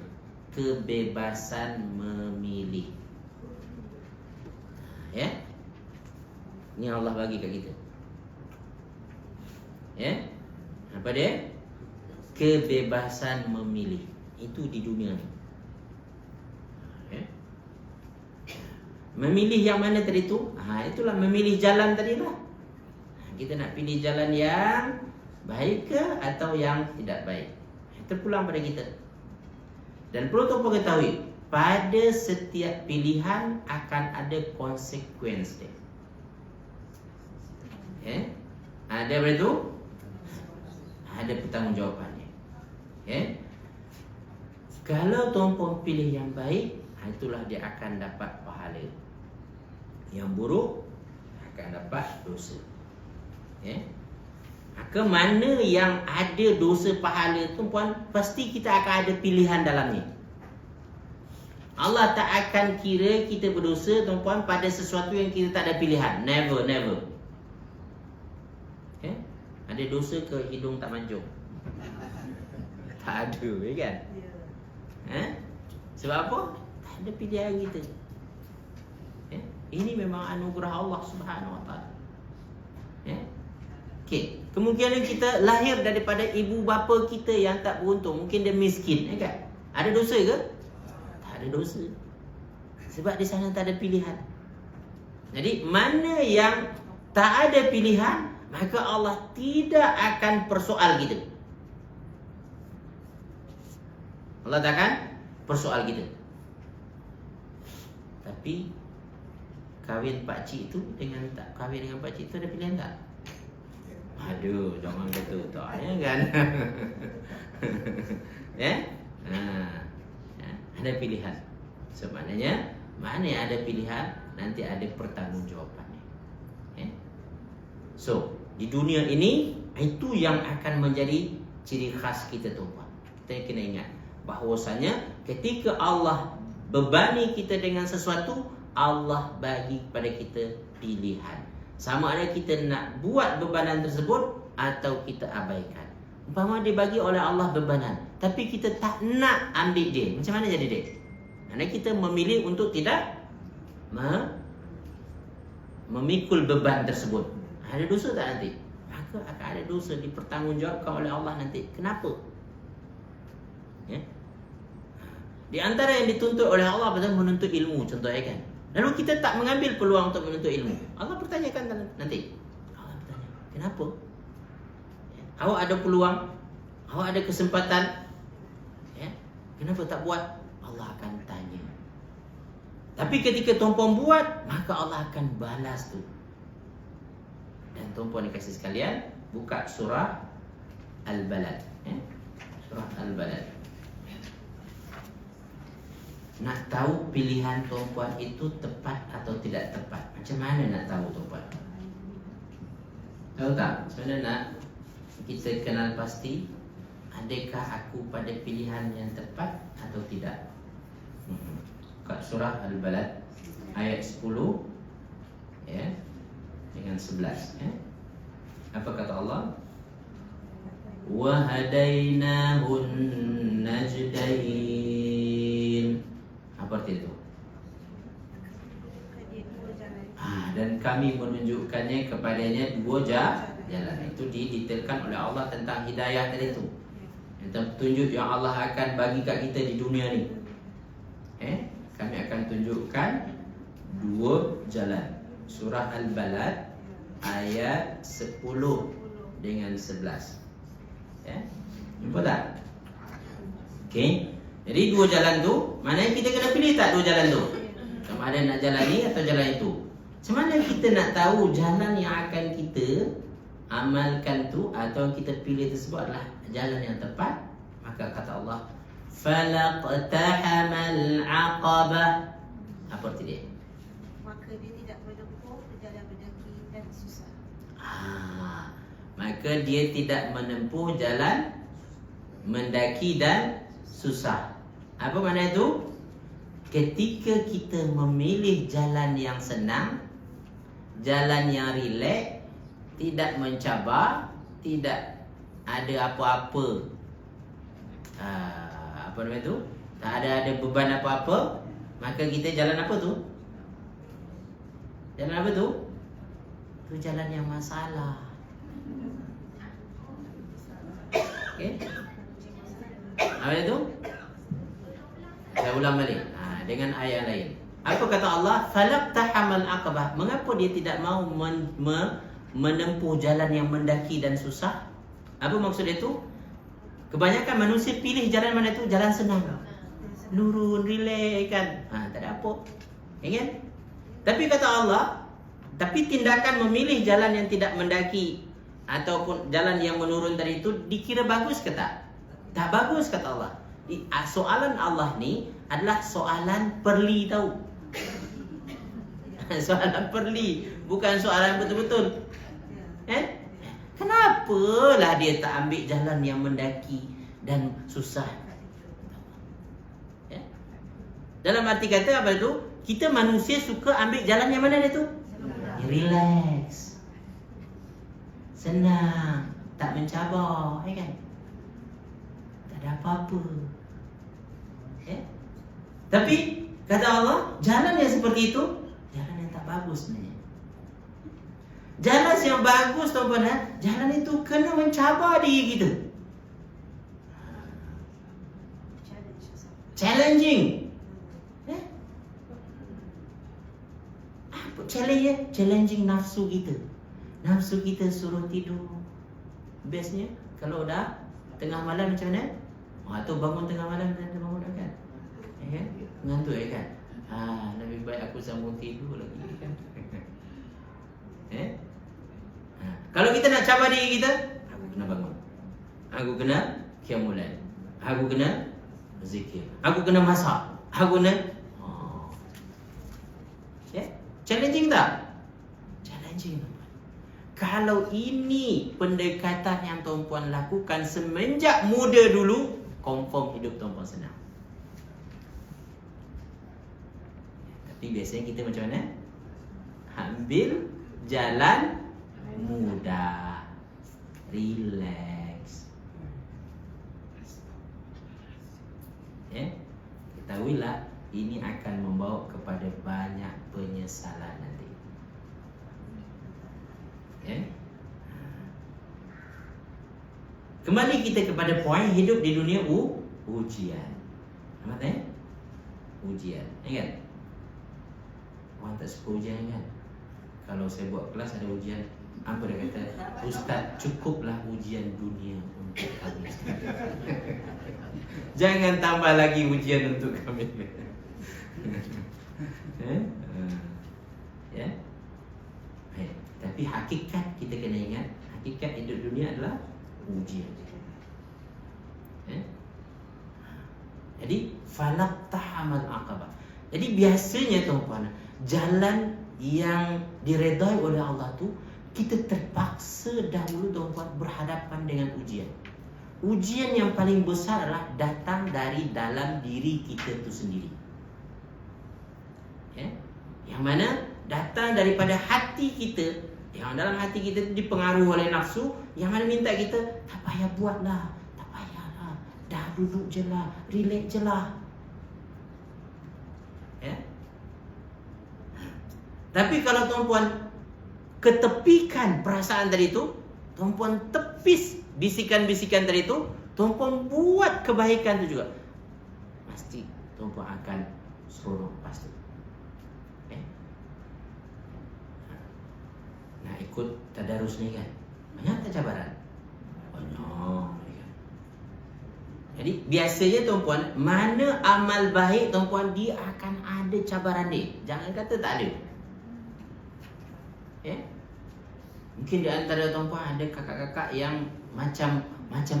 Kebebasan memilih. Ini Allah bagi kat kita. Apa dia? Kebebasan memilih. Itu di dunia ni. Memilih yang mana tadi tu? Itulah memilih jalan tadi lah. Kita nak pilih jalan yang baik ke atau yang tidak baik. Terpulang pada kita. Dan perlu tuan-puan ketahui, pada setiap pilihan akan ada konsekuensi dia. Ada apa itu? Ada pertanggungjawabannya. Kalau tuan-puan pilih yang baik, itulah dia akan dapat pahala. Yang buruk, akan dapat dosa. Ya. Maka mana yang ada dosa pahala tu puan, pasti kita akan ada pilihan dalamnya. Allah tak akan kira kita berdosa tuan-puan pada sesuatu yang kita tak ada pilihan. Never, never. Okay? Ada dosa ke hidung tak mancung? Tak ada, kan? Sebab apa? Tak ada pilihan kita. Ini memang anugerah Allah Subhanahu Wa Taala. Okay. Kemungkinan kita lahir daripada ibu bapa kita yang tak beruntung. Mungkin dia miskin, kan? Ada dosa ke? Tak ada dosa. Sebab di sana tak ada pilihan. Jadi mana yang tak ada pilihan, maka Allah tidak akan persoal kita. Allah tak akan persoal kita. Tapi kahwin pakcik tu dengan tak kahwin dengan pakcik tu ada pilihan tak? Aduh, jangan kata tak, ya kan? Ya? Ada pilihan. So maknanya mana yang ada pilihan, nanti ada pertanggungjawabannya. So di dunia ini, itu yang akan menjadi ciri khas kita tuan-tuan. Kita kena ingat bahawasanya ketika Allah bebani kita dengan sesuatu, Allah bagi kepada kita pilihan. Sama ada kita nak buat bebanan tersebut atau kita abaikan. Umpama dia bagi oleh Allah bebanan, tapi kita tak nak ambil dia, macam mana jadi dia? Kerana kita memilih untuk tidak memikul beban tersebut. Ada dosa tak nanti? Maka akan ada dosa, dipertanggungjawabkan oleh Allah nanti. Kenapa? Ya? Di antara yang dituntut oleh Allah adalah menuntut ilmu, contohnya kan. Lalu kita tak mengambil peluang untuk menuntut ilmu. Allah bertanyakan nanti. Allah bertanya, kenapa? Awak ada peluang, awak ada kesempatan, ya? Kenapa tak buat? Allah akan tanya. Tapi ketika tuan-puan buat, maka Allah akan balas tu. Dan tuan-puan dikasih sekalian, buka surah Al-Balad, ya? Surah Al-Balad. Nak tahu pilihan tuan-puan itu tepat atau tidak tepat, macam mana nak tahu tuan-puan? Tahu tak? Sebenarnya nak kita kenal pasti, adakah aku pada pilihan yang tepat atau tidak? Kat surah Al-Balad ayat 10, ya, dengan 11, ya. Apa kata Allah? Wa hadainahun najdain. Apa arti itu? Dan kami menunjukkannya kepadanya dua jalan. Itu didetailkan oleh Allah tentang hidayah tadi itu, tentang petunjuk yang Allah akan bagi kat kita di dunia ni. Kami akan tunjukkan dua jalan. Surah Al-Balad ayat 10 dengan 11. Jumpa tak? Okey. Jadi dua jalan tu, maknanya kita kena pilih tak dua jalan tu? Sama ada nak jalan ni atau jalan itu. Macam mana kita nak tahu jalan yang akan kita amalkan tu atau kita pilih tersebut adalah jalan yang tepat? Maka kata Allah, falaqtahamal aqabah. Apa arti dia? Maka dia tidak menempuh jalan mendaki dan susah. Maka dia tidak menempuh jalan mendaki dan susah. Apa makna itu? Ketika kita memilih jalan yang senang, jalan yang rileks, tidak mencabar, tidak ada apa-apa, apa nama itu? Tak ada beban apa-apa, maka kita jalan apa tu? Jalan apa tu? Itu jalan yang masalah. Okey? Apa itu? Saya ulang balik dengan ayat lain. Apa kata Allah? Falaqtahamal aqabah. Mengapa dia tidak mau menempuh jalan yang mendaki dan susah? Apa maksud itu? Kebanyakan manusia pilih jalan mana itu? Jalan senang, lurus, relax kan? Tak ada apa, kan? Tapi kata Allah, tapi tindakan memilih jalan yang tidak mendaki ataupun jalan yang menurun tadi itu dikira bagus ke tak? Tak bagus kata Allah. Soalan Allah ni adalah soalan perli tahu. Soalan perli, bukan soalan betul-betul. Kenapalah dia tak ambil jalan yang mendaki dan susah? Dalam arti kata apa tu? Kita manusia suka ambil jalan yang mana dia tu? Relax, senang, tak mencabar, kan? Tak ada apa-apa. Tapi kata Allah, jalan yang seperti itu jalan yang tak bagus sebenarnya. Jalan yang bagus tuan-tuan, jalan itu kena mencabar diri kita. Challenging. Apa challenge? Challenging nafsu kita. Nafsu kita suruh tidur. Bestnya kalau dah tengah malam macam mana? Atau bangun tengah malam dan bangun dah kan? Ngantuk kan? Lebih baik aku sambung tidur lagi kan? Kalau kita nak cabar diri kita, aku kena bangun, aku kena qiyamul lail, aku kena zikir, aku kena masak, aku kena challenging tak? Challenging. Kalau ini pendekatan yang tuan-puan lakukan semenjak muda dulu, confirm hidup tuan-puan senang. Tapi biasanya kita macam mana? Ambil jalan mudah, relax. Ketahuilah, ini akan membawa kepada banyak penyesalan nanti. Kembali kita kepada poin hidup di dunia ujian. Nampak ujian, kan? Orang tak suka ujian kan? Kalau saya buat kelas ada ujian, apa dia kata? Ustaz, cukuplah ujian dunia untuk kami. Jangan tambah lagi ujian untuk kami. Tapi hakikat kita kena ingat, hakikat hidup dunia adalah ujian. Jadi falaq tahamal aqabah. Jadi biasanya tuan-tuan, jalan yang diredai oleh Allah tu, kita terpaksa dahulu tuan-tuan berhadapan dengan ujian. Ujian yang paling besar adalah datang dari dalam diri kita tu sendiri. Yang mana datang daripada hati kita, yang dalam hati kita tu dipengaruhi oleh nafsu, yang mana minta kita, tak payah buatlah, tak payahlah, dah duduk je lah, relax je lah. Tapi kalau tuan-puan ketepikan perasaan tadi tu, tuan-puan tepis bisikan-bisikan tadi tu, tuan-puan buat kebaikan tu juga, pasti tuan-puan akan seronok pasti. Nah, ikut tadarus ni kan, banyak tak cabaran? Banyak. Jadi biasanya tuan-puan, mana amal baik tuan-puan, dia akan ada cabaran dia. Jangan kata tak ada. Mungkin di antara tuan-puan ada kakak-kakak yang macam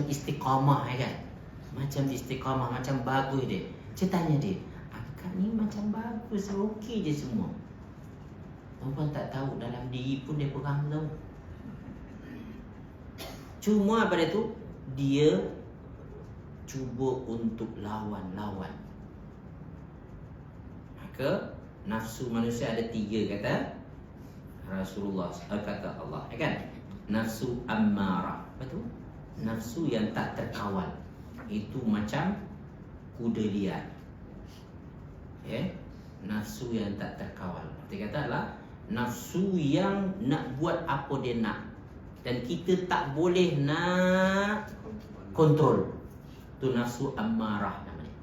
istiqamah kan. Macam istiqamah, macam bagus dia. Saya tanya dia, akak ni macam bagus, okey je semua. Tuan-puan tak tahu dalam diri pun dia pegang tau. Cuma pada tu dia cuba untuk lawan. Maka nafsu manusia ada 3 kata Rasulullah, kata Allah, kan? Nafsu ammarah, betul? Nafsu yang tak terkawal. Itu macam kuda liar. Nafsu yang tak terkawal. Dia kata adalah nafsu yang nak buat apa dia nak, dan kita tak boleh nak kontrol. Itu nafsu ammarah namanya.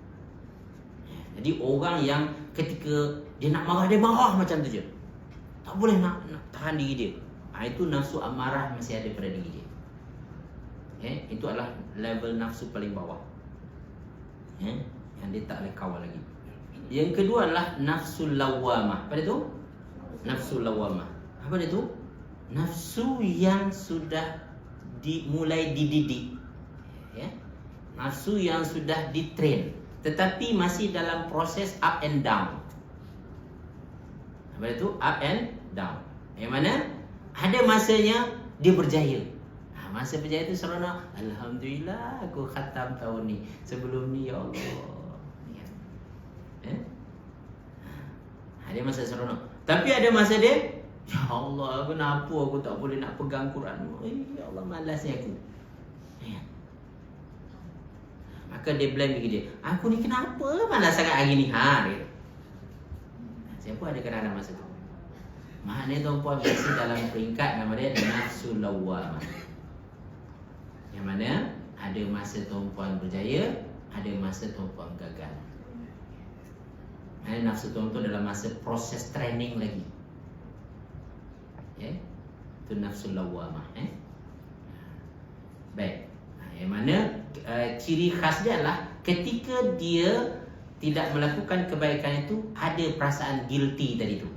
Jadi orang yang ketika dia nak marah, dia marah macam tu je, tak boleh nak tahan diri dia. Itu nafsu amarah masih ada pada diri dia. Itu adalah level nafsu paling bawah, yang dia tak boleh kawal lagi. Yang kedua adalah nafsu lawamah. Apa dia tu? Nafsu lawamah. Apa dia tu? Nafsu yang sudah mulai dididik, nafsu yang sudah ditrain, tetapi masih dalam proses up and down. Apa Lepas itu up and down. Yang mana ada masanya dia berjaya. Masa berjaya itu seronok. Alhamdulillah aku khatam tahun ni. Sebelum ni ya Allah. Ada masa seronok. Tapi ada masa dia, ya Allah, kenapa aku tak boleh nak pegang Quran? Ya Allah, malasnya aku. Maka dia blame diri dia. Aku ni kenapa malas sangat hari ni? Dia. Siapa ada kadang-kadang masa tu? Maknanya tuan-puan biasa dalam peringkat nama dia nafsu lawwamah. Yang mana ada masa tuan-puan berjaya, ada masa tuan-puan gagal. Nafsu tuan-tuan dalam masa proses training lagi. Itu nafsu lawwamah. Baik. Yang mana ciri khas dia adalah ketika dia tidak melakukan kebaikan itu, ada perasaan guilty tadi tu.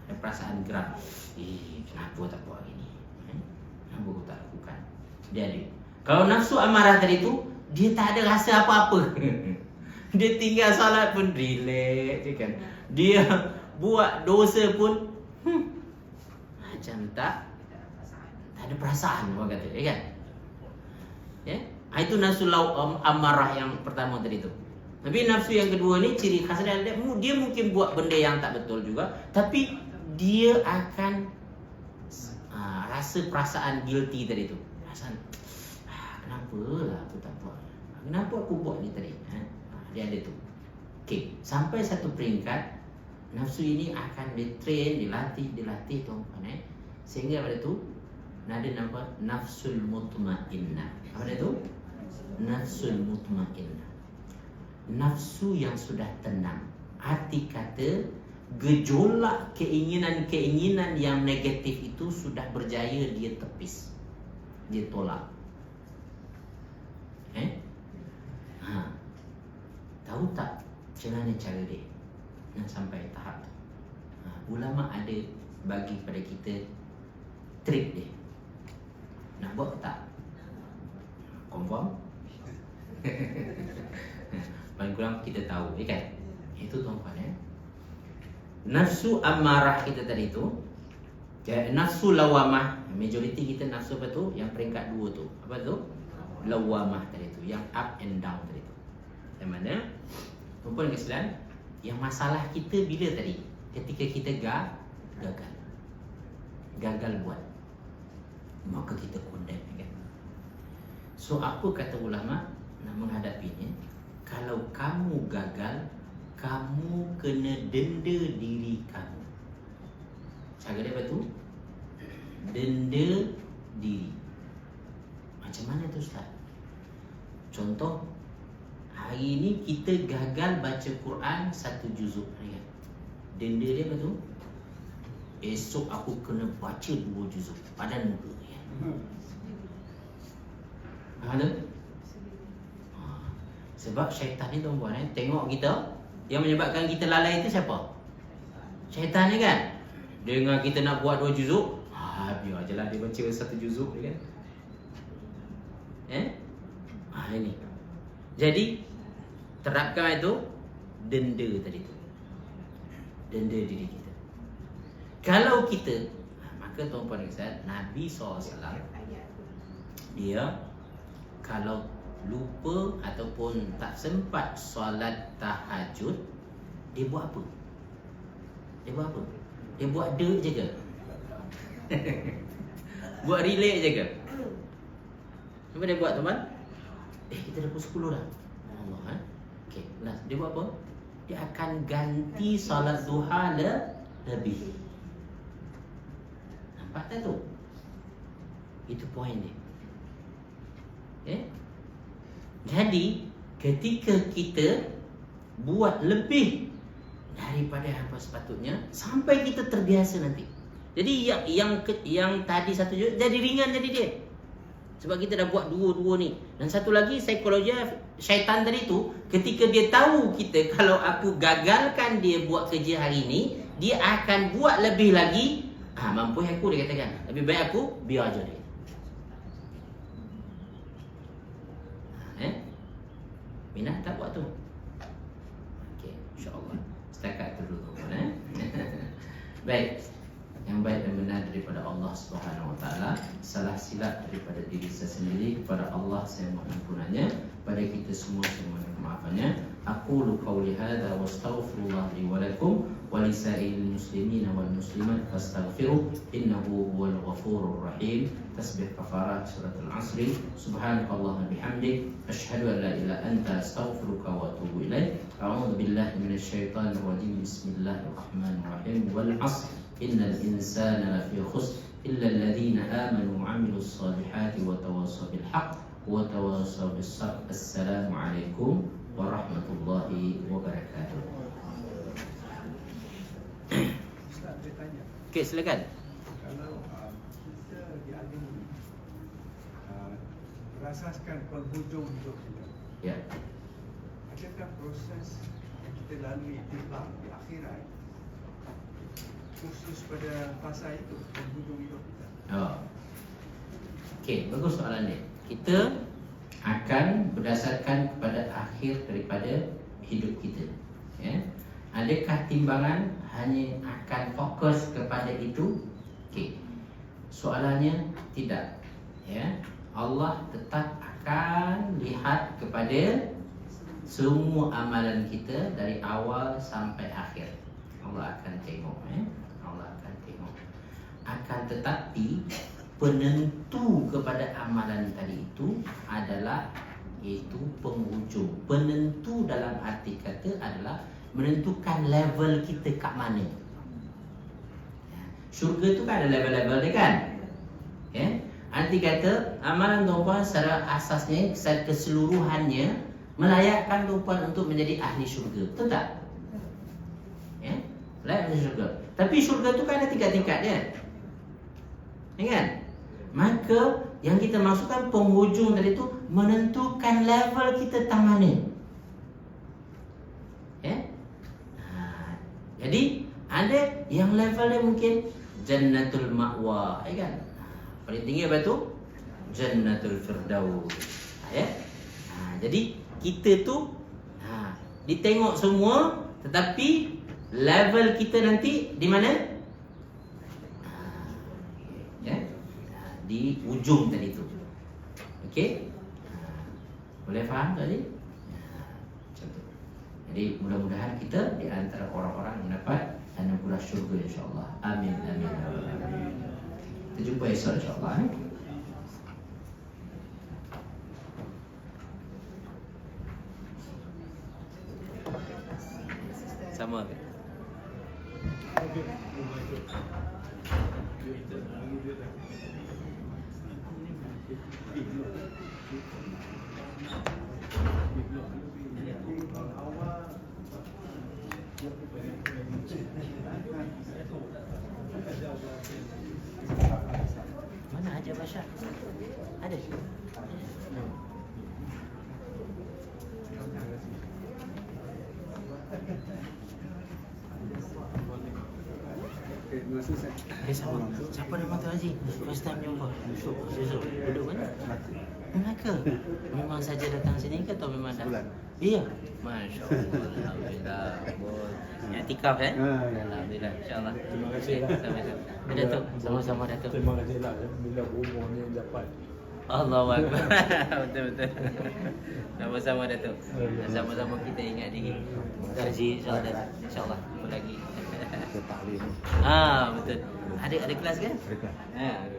Ada perasaan geram. Kenapa tak buat hari ni? Kenapa aku tak lakukan? Dia ada. Kalau nafsu amarah tadi tu, dia tak ada rasa apa-apa. Dia tinggal salat pun relax je kan. Dia buat dosa pun macam tak ada perasaan orang kata, kan? Itu nafsu amarah yang pertama tadi tu. Tapi nafsu yang kedua ni ciri khas dia mungkin buat benda yang tak betul juga, tapi dia akan rasa perasaan guilty tadi tu. Perasaan kenapa lah aku tak buat? Kenapa aku buat ni tadi? Dia ada tu. Okey, sampai satu peringkat nafsu ini akan ditrain, dilatih tuan-tuan, sehingga pada tu ada nama nafsul mutmainnah. Apa dia tu? Nafsul mutmainnah. Nafsu yang sudah tenang. Arti kata gejolak keinginan-keinginan yang negatif itu sudah berjaya dia tepis. Dia tolak. Tahu tak macam mana cara dia nak sampai tahap tu? Ulama ada bagi pada kita trik dia. Nak buat ke tak? Confirm? Paling kurang kita tahu, kan? Itu tuan-tuan, nafsu amarah kita tadi tu, nafsu lawamah. Majoriti kita nafsu apa tu? Yang peringkat 2 tu. Apa tu? Lawamah tadi tu, yang up and down tadi tu. Yang mana tuan-puan kesilan, yang masalah kita bila tadi? Ketika kita gagal buat, maka kita condemn, kan? So apa kata ulama nak menghadapinya? Kalau kamu gagal, kamu kena denda diri kamu. Cara dia apa tu? Denda diri. Macam mana tu Ustaz? Contoh, hari ni kita gagal baca Quran 1 juzuk. Denda dia apa tu? Esok aku kena baca 2 juzuk. Padan muka. Ada? Sebab syaitan ni tuan-tuan, tengok kita, yang menyebabkan kita lalai itu siapa? Syaitan ni, kan? Dengar kita nak buat 2 juzuk, biar je lah dia baca 1 juzuk, kan? Ini. Jadi terapkan itu denda tadi tu. Denda diri kita. Kalau kita, maka tuan-puan dan Nabi SAW, dia kalau lupa ataupun tak sempat solat tahajud, dia buat apa? Dia buat dek je ke? Buat relax je ke? Apa dia buat, teman? Kita dah pukul 10 dah. Allah, okey, last dia buat apa? Dia akan ganti solat duha lebih. Nampak tak tu? Itu poin dia. Jadi ketika kita buat lebih daripada apa sepatutnya, sampai kita terbiasa nanti. Jadi yang tadi 1 juz jadi ringan jadi dia. Sebab kita dah buat dua ni. Dan satu lagi, psikologi syaitan tadi tu, ketika dia tahu kita kalau aku gagalkan dia buat kerja hari ni, dia akan buat lebih lagi. Mampu aku, dia katakan. Lebih baik aku biar aja dia. Minat tak buat tu? Okey, insya-Allah. Setakat tu dulu. Baik, yang baik dan benar daripada Allah Subhanahu Wa Taala, salah silap daripada diri saya sendiri, kepada Allah saya mohon ampunannya, pada kita semua saya mohon maafannya. Aqulu qawli hadza wa astaghfirullah li wa lakum wa li sa'iril muslimina wal muslimat fastaghfiruh innahu huwal ghafurur rahim. Tasbih kafarat surat Al-Asr. Subhanakallahumma bihamdik asyhadu an la ilaha anta astaghfiruka wa atubu ilaik. A'udzu billahi minasyaitonir rajim. Bismillahirrahmanirrahim. Wal 'asr innal insana lafi khusr illa alladhina amanu wa 'amilus solihati wa tawassaw bil haqq wa tawassaw bis sabr. Assalamualaikum warahmatullahi wabarakatuh. Ustaz, saya tanya. Okey, silakan. Kalau kita diagami berasaskan penghujung hidup kita, Ya. adakah proses yang kita lalui timbang di akhirat khusus pada fasa itu, penghujung hidup kita? Oh. Okey, bagus soalan ni. Kita akan berdasarkan kepada akhir daripada hidup kita. Ya. Adakah timbangan hanya akan fokus kepada itu? Okey. Soalannya tidak. Ya. Allah tetap akan lihat kepada semua amalan kita dari awal sampai akhir. Allah akan tengok, Allah akan tengok. Akan tetapi penentu kepada amalan tadi itu adalah iaitu penghujung. Penentu dalam arti kata adalah menentukan level kita kat mana. Syurga tu kan ada level-level dia kan. Ya. Arti kata amalan tuan-puan secara asasnya, secara keseluruhannya melayakkan tuan-puan untuk menjadi ahli syurga. Betul tak? Ya. Layak menjadi syurga. Tapi syurga tu kan ada tingkat-tingkat dia. Ya kan? Maka yang kita maksudkan penghujung tadi tu menentukan level kita tang mana. Ya? Jadi ada yang level dia mungkin Jannatul Ma'wa, ya kan? Paling tinggi apa tu? Jannatul Firdaus. Ya? Jadi kita tu ditengok semua, tetapi level kita nanti di mana? Ya? Di ujung tadi tu. Okey? Boleh faham tadi? Macam tu. Jadi mudah-mudahan kita di antara orang-orang yang mendapat anugerah syurga insya-Allah. Amin amin amin. Kita jumpa esok insya-Allah. Sama ke? Mana Haji Bashar? Ada? Terima kasih Ustaz. Siapa nama tu Haji? First time jumpa. Susuk. Duduk mana? Melaka. Memang saja datang sini ke atau memang dah? Sebulan. Iya. Masya Allah. Alhamdulillah. I'tikaf Ya. Alhamdulillah. InsyaAllah. Terima kasih lah. Sama-sama. Datuk. Sama-sama Datuk. Terima kasih lah bila umur ni dapat. Allahu Akbar. Betul-betul. Sama-sama Datuk. Sama-sama kita ingat diri. Haji insyaAllah. InsyaAllah. Apa lagi? Taklim. Betul. Ada kelas kan? Ada kelas. Ada.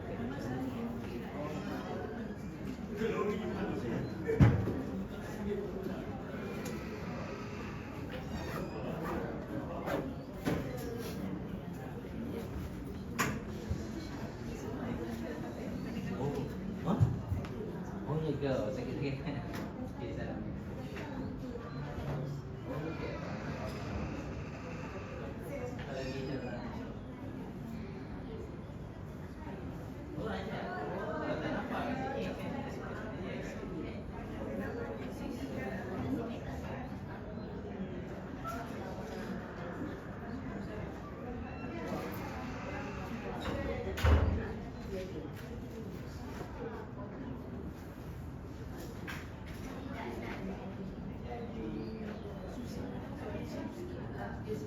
Oh ya ke? Sakit-sakit. Okey, salam. Yes.